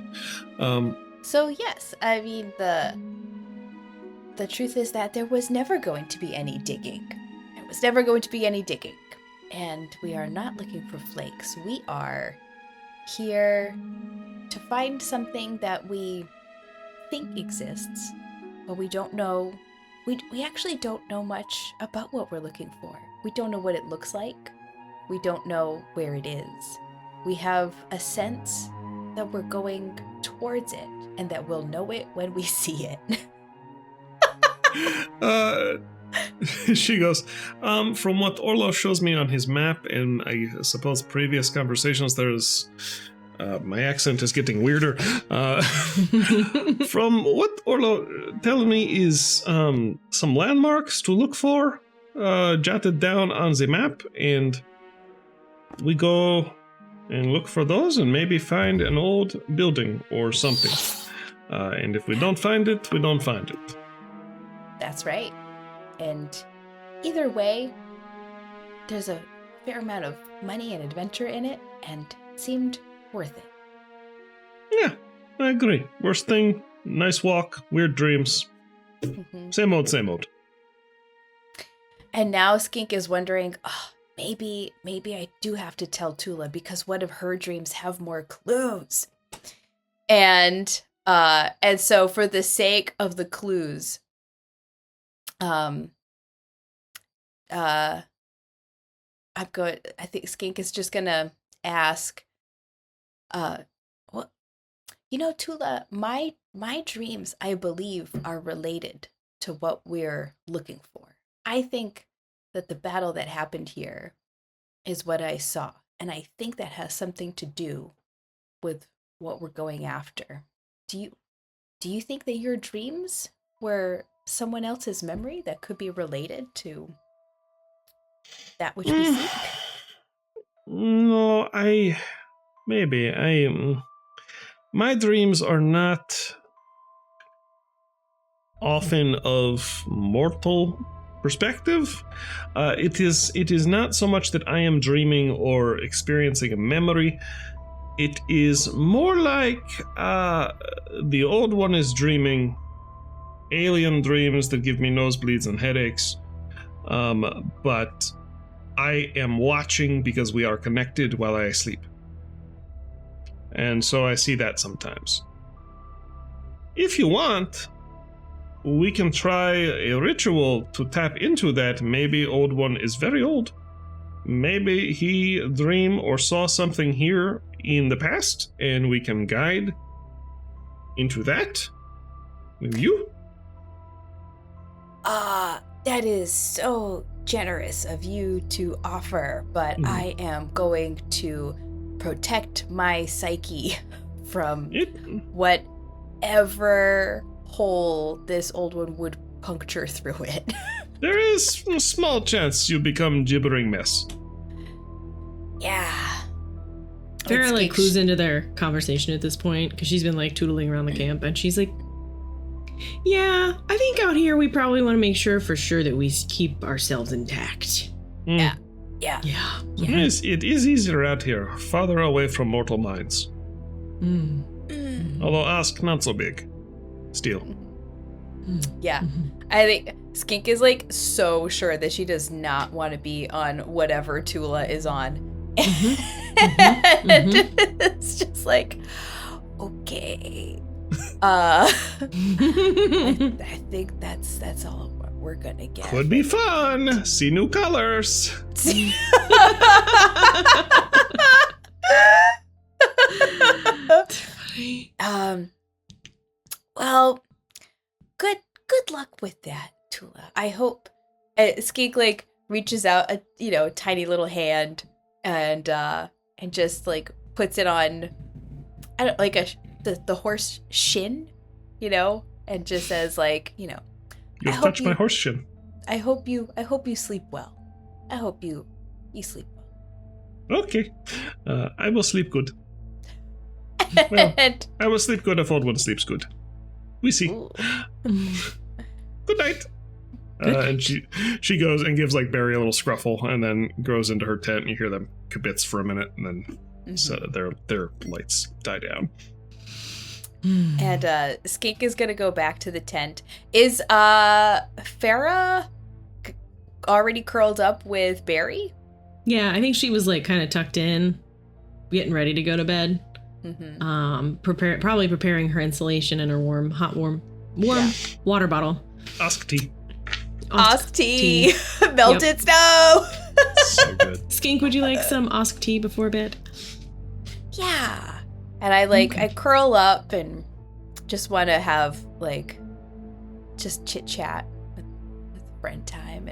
So yes, I mean the truth is that there was never going to be any digging. There was never going to be any digging. And we are not looking for flakes. We are here to find something that we think exists, but we don't know. We actually don't know much about what we're looking for. We don't know what it looks like. We don't know where it is. We have a sense that we're going towards it and that we'll know it when we see it. She goes, from what Orlo shows me on his map, and I suppose previous conversations, there's my accent is getting weirder. From what Orlo tells me is some landmarks to look for, jotted down on the map, and we go and look for those and maybe find an old building or something. And if we don't find it, we don't find it. That's right. And either way, there's a fair amount of money and adventure in it, and it seemed worth it. Yeah, I agree. Worst thing, nice walk, weird dreams. Mm-hmm. Same old, same old. And now Skink is wondering, maybe I do have to tell Tula because one of her dreams have more clues. And so for the sake of the clues, I think Skink is just gonna ask, Tula, my dreams, I believe, are related to what we're looking for. I think that the battle that happened here is what I saw, and I think that has something to do with what we're going after. Do you think that your dreams were someone else's memory that could be related to that which we seek? No, my dreams are not often of mortal perspective. It is not so much that I am dreaming or experiencing a memory. It is more like the old one is dreaming alien dreams that give me nosebleeds and headaches. But I am watching because we are connected while I sleep. And so I see that sometimes. If you want, we can try a ritual to tap into that. Maybe old one is very old. Maybe he dreamed or saw something here in the past, and we can guide into that with you. That is so generous of you to offer, but I am going to protect my psyche from whatever hole this old one would puncture through it. There is a small chance you become gibbering mess. Yeah. Farrah clues into their conversation at this point because she's been tootling around the camp, and she's like, yeah, I think out here we probably want to make sure for sure that we keep ourselves intact. Yeah. Yes, it is easier out here, farther away from mortal minds. Although Ask not so big. Still. Yeah. I think Skink is so sure that she does not want to be on whatever Tula is on. It's just okay. I think that's all we're gonna get. Could be fun. See new colors. That's funny. Well, good luck with that, Tula. I hope. Skink like reaches out a tiny little hand and just like puts it on, I don't like the horse shin, and just says like, You touch my horse shin. I hope you sleep well. I hope you sleep well. Okay. I will sleep good. Well, I will sleep good if old one sleeps good. We see. Good night. And she goes and gives like Barry a little scruffle and then goes into her tent and you hear them kibitz for a minute and then so their lights die down. And Skink is gonna go back to the tent. Is Farah already curled up with Barry? Yeah, I think she was like kind of tucked in, getting ready to go to bed. Probably preparing her insulation and her warm water bottle. Osk tea. Melted snow. So good. Skink, would you like some Osk tea before bed? Yeah. And I curl up and just want to have like just chit chat with friend time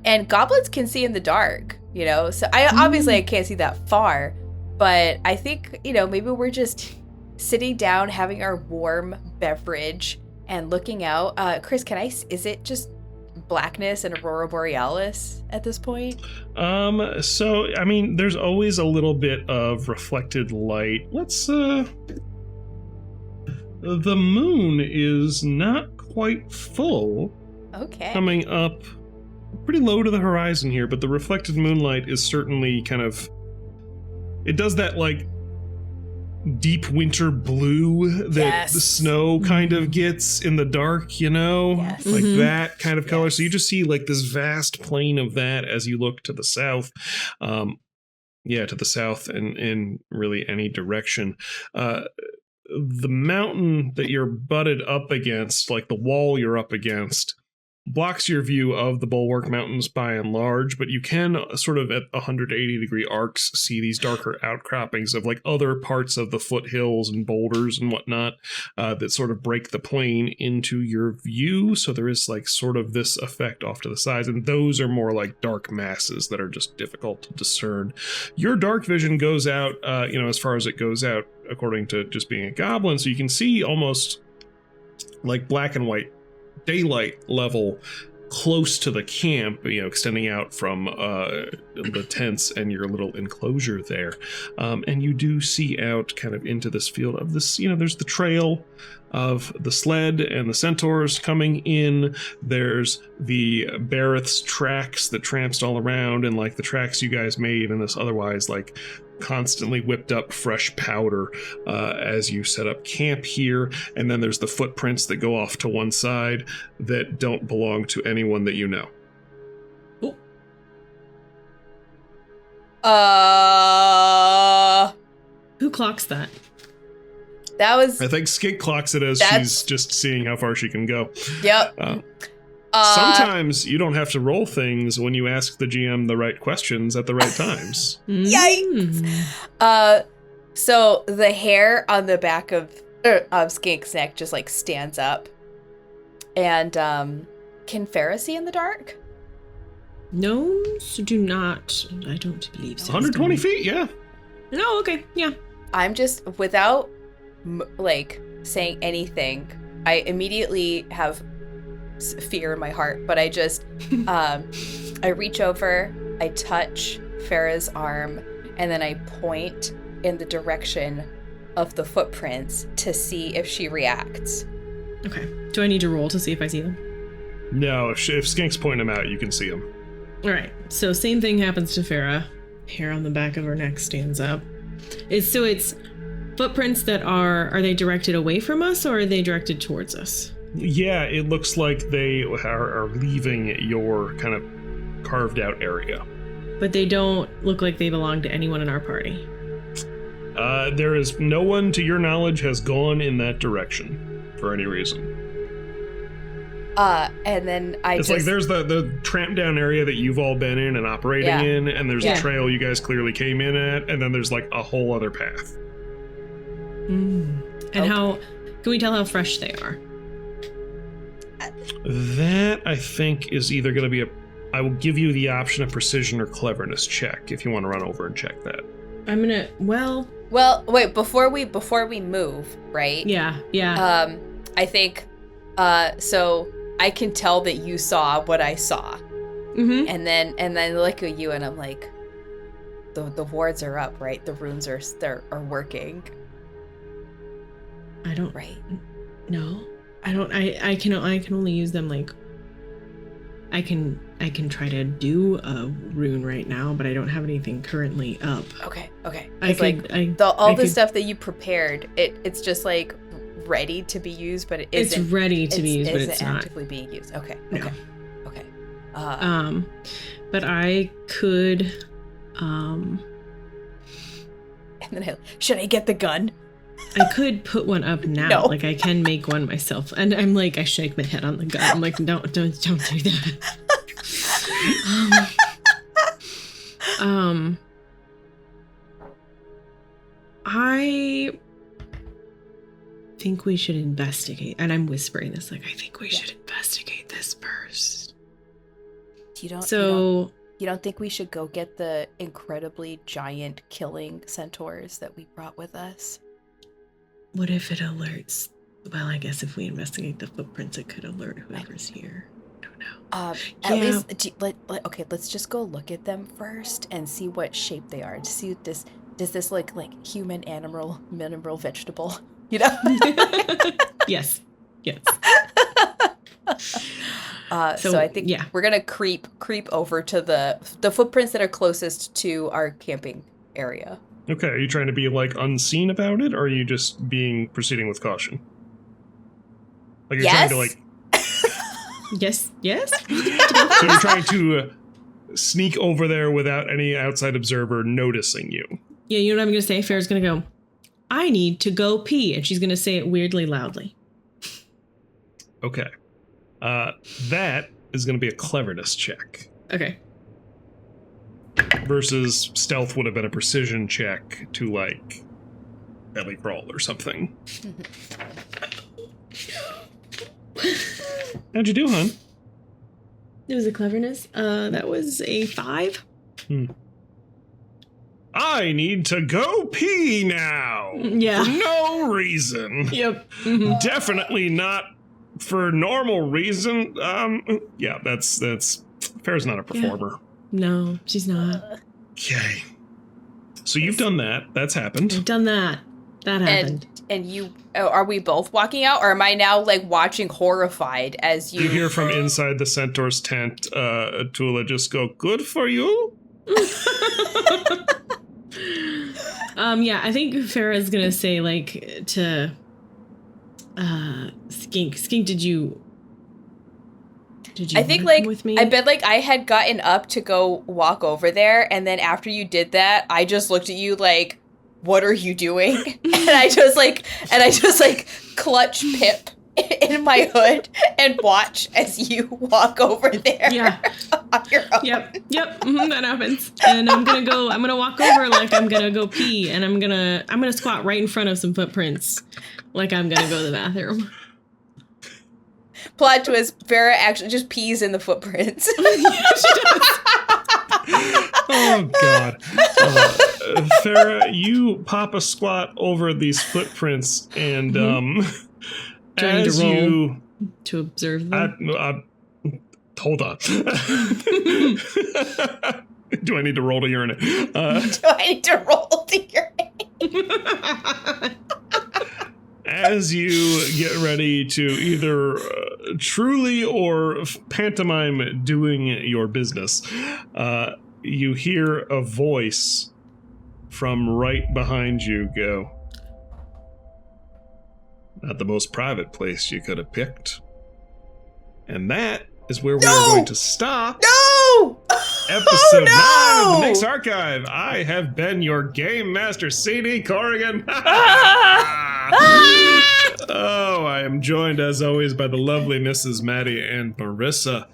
and goblins can see in the dark, so obviously I can't see that far, but I think maybe we're just sitting down having our warm beverage and looking out. Chris, is it just blackness and Aurora Borealis at this point? So I mean there's always a little bit of reflected light. The moon is not quite full. Okay. Coming up pretty low to the horizon here, but the reflected moonlight is certainly it does that like deep winter blue that the snow kind of gets in the dark, Yes. like that kind of color. So you just see like this vast plain of that as you look to the south. To the south and in really any direction. The mountain that you're butted up against, like the wall you're up against, blocks your view of the Bulwark Mountains by and large, but you can sort of at 180-degree arcs see these darker outcroppings of like other parts of the foothills and boulders and whatnot that sort of break the plain into your view. So there is like sort of this effect off to the sides, and those are more like dark masses that are just difficult to discern. Your dark vision goes out, as far as it goes out, according to just being a goblin, so you can see almost like black and white daylight level close to the camp, extending out from the tents and your little enclosure there. And you do see out kind of into this field of this, there's the trail of the sled and the centaurs coming in. There's the Barrett's tracks that tramped all around and like the tracks you guys made in this otherwise like constantly whipped up fresh powder as you set up camp here. And then there's the footprints that go off to one side that don't belong to anyone that you know. Who clocks that? I think Skink clocks it as she's just seeing how far she can go. Yep. Sometimes you don't have to roll things when you ask the GM the right questions at the right times. Yikes! So the hair on the back of Skink's neck just like stands up. And can Farah see in the dark? Gnomes do not. I don't believe so. 120 feet, yeah. No, okay, yeah. I'm just, without saying anything, I immediately have fear in my heart, but I just I reach over, I touch Farah's arm, and then I point in the direction of the footprints to see if she reacts. Okay. Do I need to roll to see if I see them? No, if Skink's pointing them out, you can see them. All right. So same thing happens to Farah. Hair on the back of her neck stands up. It's footprints that are they directed away from us or are they directed towards us? Yeah, it looks like they are leaving your kind of carved out area. But they don't look like they belong to anyone in our party. There is no one, to your knowledge, has gone in that direction for any reason. And then it's like there's the tramp down area that you've all been in and operating in, and there's a trail you guys clearly came in at, and then there's like a whole other path. And how can we tell how fresh they are? That, I think, is either going to be I will give you the option of precision or cleverness check if you want to run over and check that. I'm gonna, Well, wait, before we move, right? Yeah. I think, so I can tell that you saw what I saw. Mm-hmm. And then I look at you and I'm like, the wards are up, right? The runes are working. I don't, right? No, I don't, I can only use them like, I can try to do a rune right now, but I don't have anything currently up. Okay. All the stuff that you prepared, it's just like ready to be used, but it's ready to be used, but it's not actively being used. Okay. No. Okay. But I could, and then should I get the gun? I could put one up now. No. Like I can make one myself. And I'm like, I shake my head on the gun. I'm like, no, don't do that. I think we should investigate. And I'm whispering this, like, I think we should investigate this first. You don't think we should go get the incredibly giant killing centaurs that we brought with us? What if it alerts? Well, I guess if we investigate the footprints, it could alert whoever's here. I don't know. At least, let's just go look at them first and see what shape they are. To see does this look like human, animal, mineral, vegetable? You know? Yes. So I think we're gonna creep over to the footprints that are closest to our camping area. Okay, are you trying to be, like, unseen about it, or are you just proceeding with caution? Like, you're trying to, like... Yes? So you're trying to sneak over there without any outside observer noticing you. Yeah, you know what I'm going to say? Farrah's going to go, I need to go pee. And she's going to say it weirdly loudly. Okay. That is going to be a cleverness check. Okay. Versus stealth would have been a precision check to, like, belly crawl or something. How'd you do, hon? It was a cleverness. That was a 5. I need to go pee now. Yeah. For no reason. Yep. Definitely not for normal reason. Yeah, that's Farrah's not a performer. Yeah. No, she's not. Okay. So you've done that. That's happened. I've done that. That happened. And you, are we both walking out, or am I now, like, watching horrified as you... You hear from inside the Centaur's tent, Tula just go, good for you? Yeah, I think Farrah's gonna say, like, to Skink, did you I think, like, with me? I bet, like, I had gotten up to go walk over there, and then after you did that, I just looked at you like, what are you doing? And I just clutch Pip in my hood and watch as you walk over there. Yeah. On your own. Yep. That happens. And I'm gonna walk over like I'm gonna go pee, and I'm gonna squat right in front of some footprints like I'm gonna go to the bathroom. Plot twist, Farrah actually just pees in the footprints. Yeah, she does. Oh, God. Farrah, you pop a squat over these footprints, and Do I need as to roll you... to observe them? Hold on. Do I need to roll to urinate? Do I need to roll to urinate? As you get ready to either truly or pantomime doing your business, you hear a voice from right behind you go, not the most private place you could have picked. And that is where we are going to stop. No! Episode 9 of the Mix Archive. I have been your Game Master, CD Corrigan. Oh, I am joined as always by the lovely Mrs. Maddie and Marissa.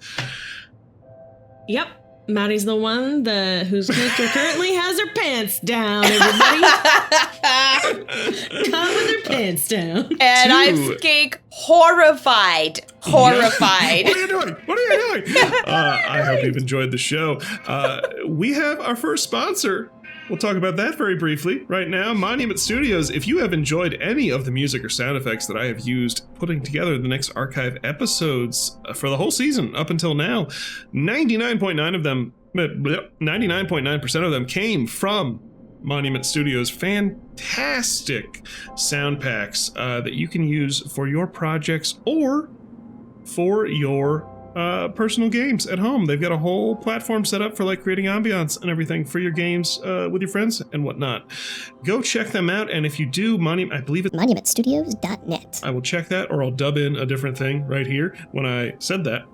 Yep. Maddie's the one whose character currently has her pants down, everybody. Come with her pants down. And I'm Skink, horrified. Horrified. What are you doing? What are you doing? I hope you've enjoyed the show. We have our first sponsor. We'll talk about that very briefly right now. Monument Studios. If you have enjoyed any of the music or sound effects that I have used putting together the next archive episodes for the whole season up until now, 99.9% of them came from Monument Studios' fantastic sound packs that you can use for your projects or for your personal games at home. They've got a whole platform set up for like creating ambiance and everything for your games with your friends and whatnot. Go check them out, and if you do, I believe it's monumentstudios.net. I will check that, or I'll dub in a different thing right here when I said that.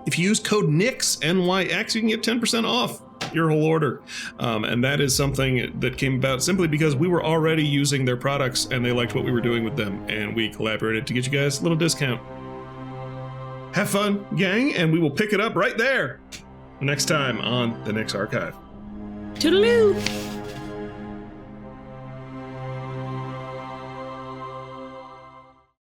If you use code NYX, NYX, you can get 10% off your whole order. And that is something that came about simply because we were already using their products and they liked what we were doing with them, and we collaborated to get you guys a little discount. Have fun, gang, and we will pick it up right there next time on the Nyx Archive. Toodaloo!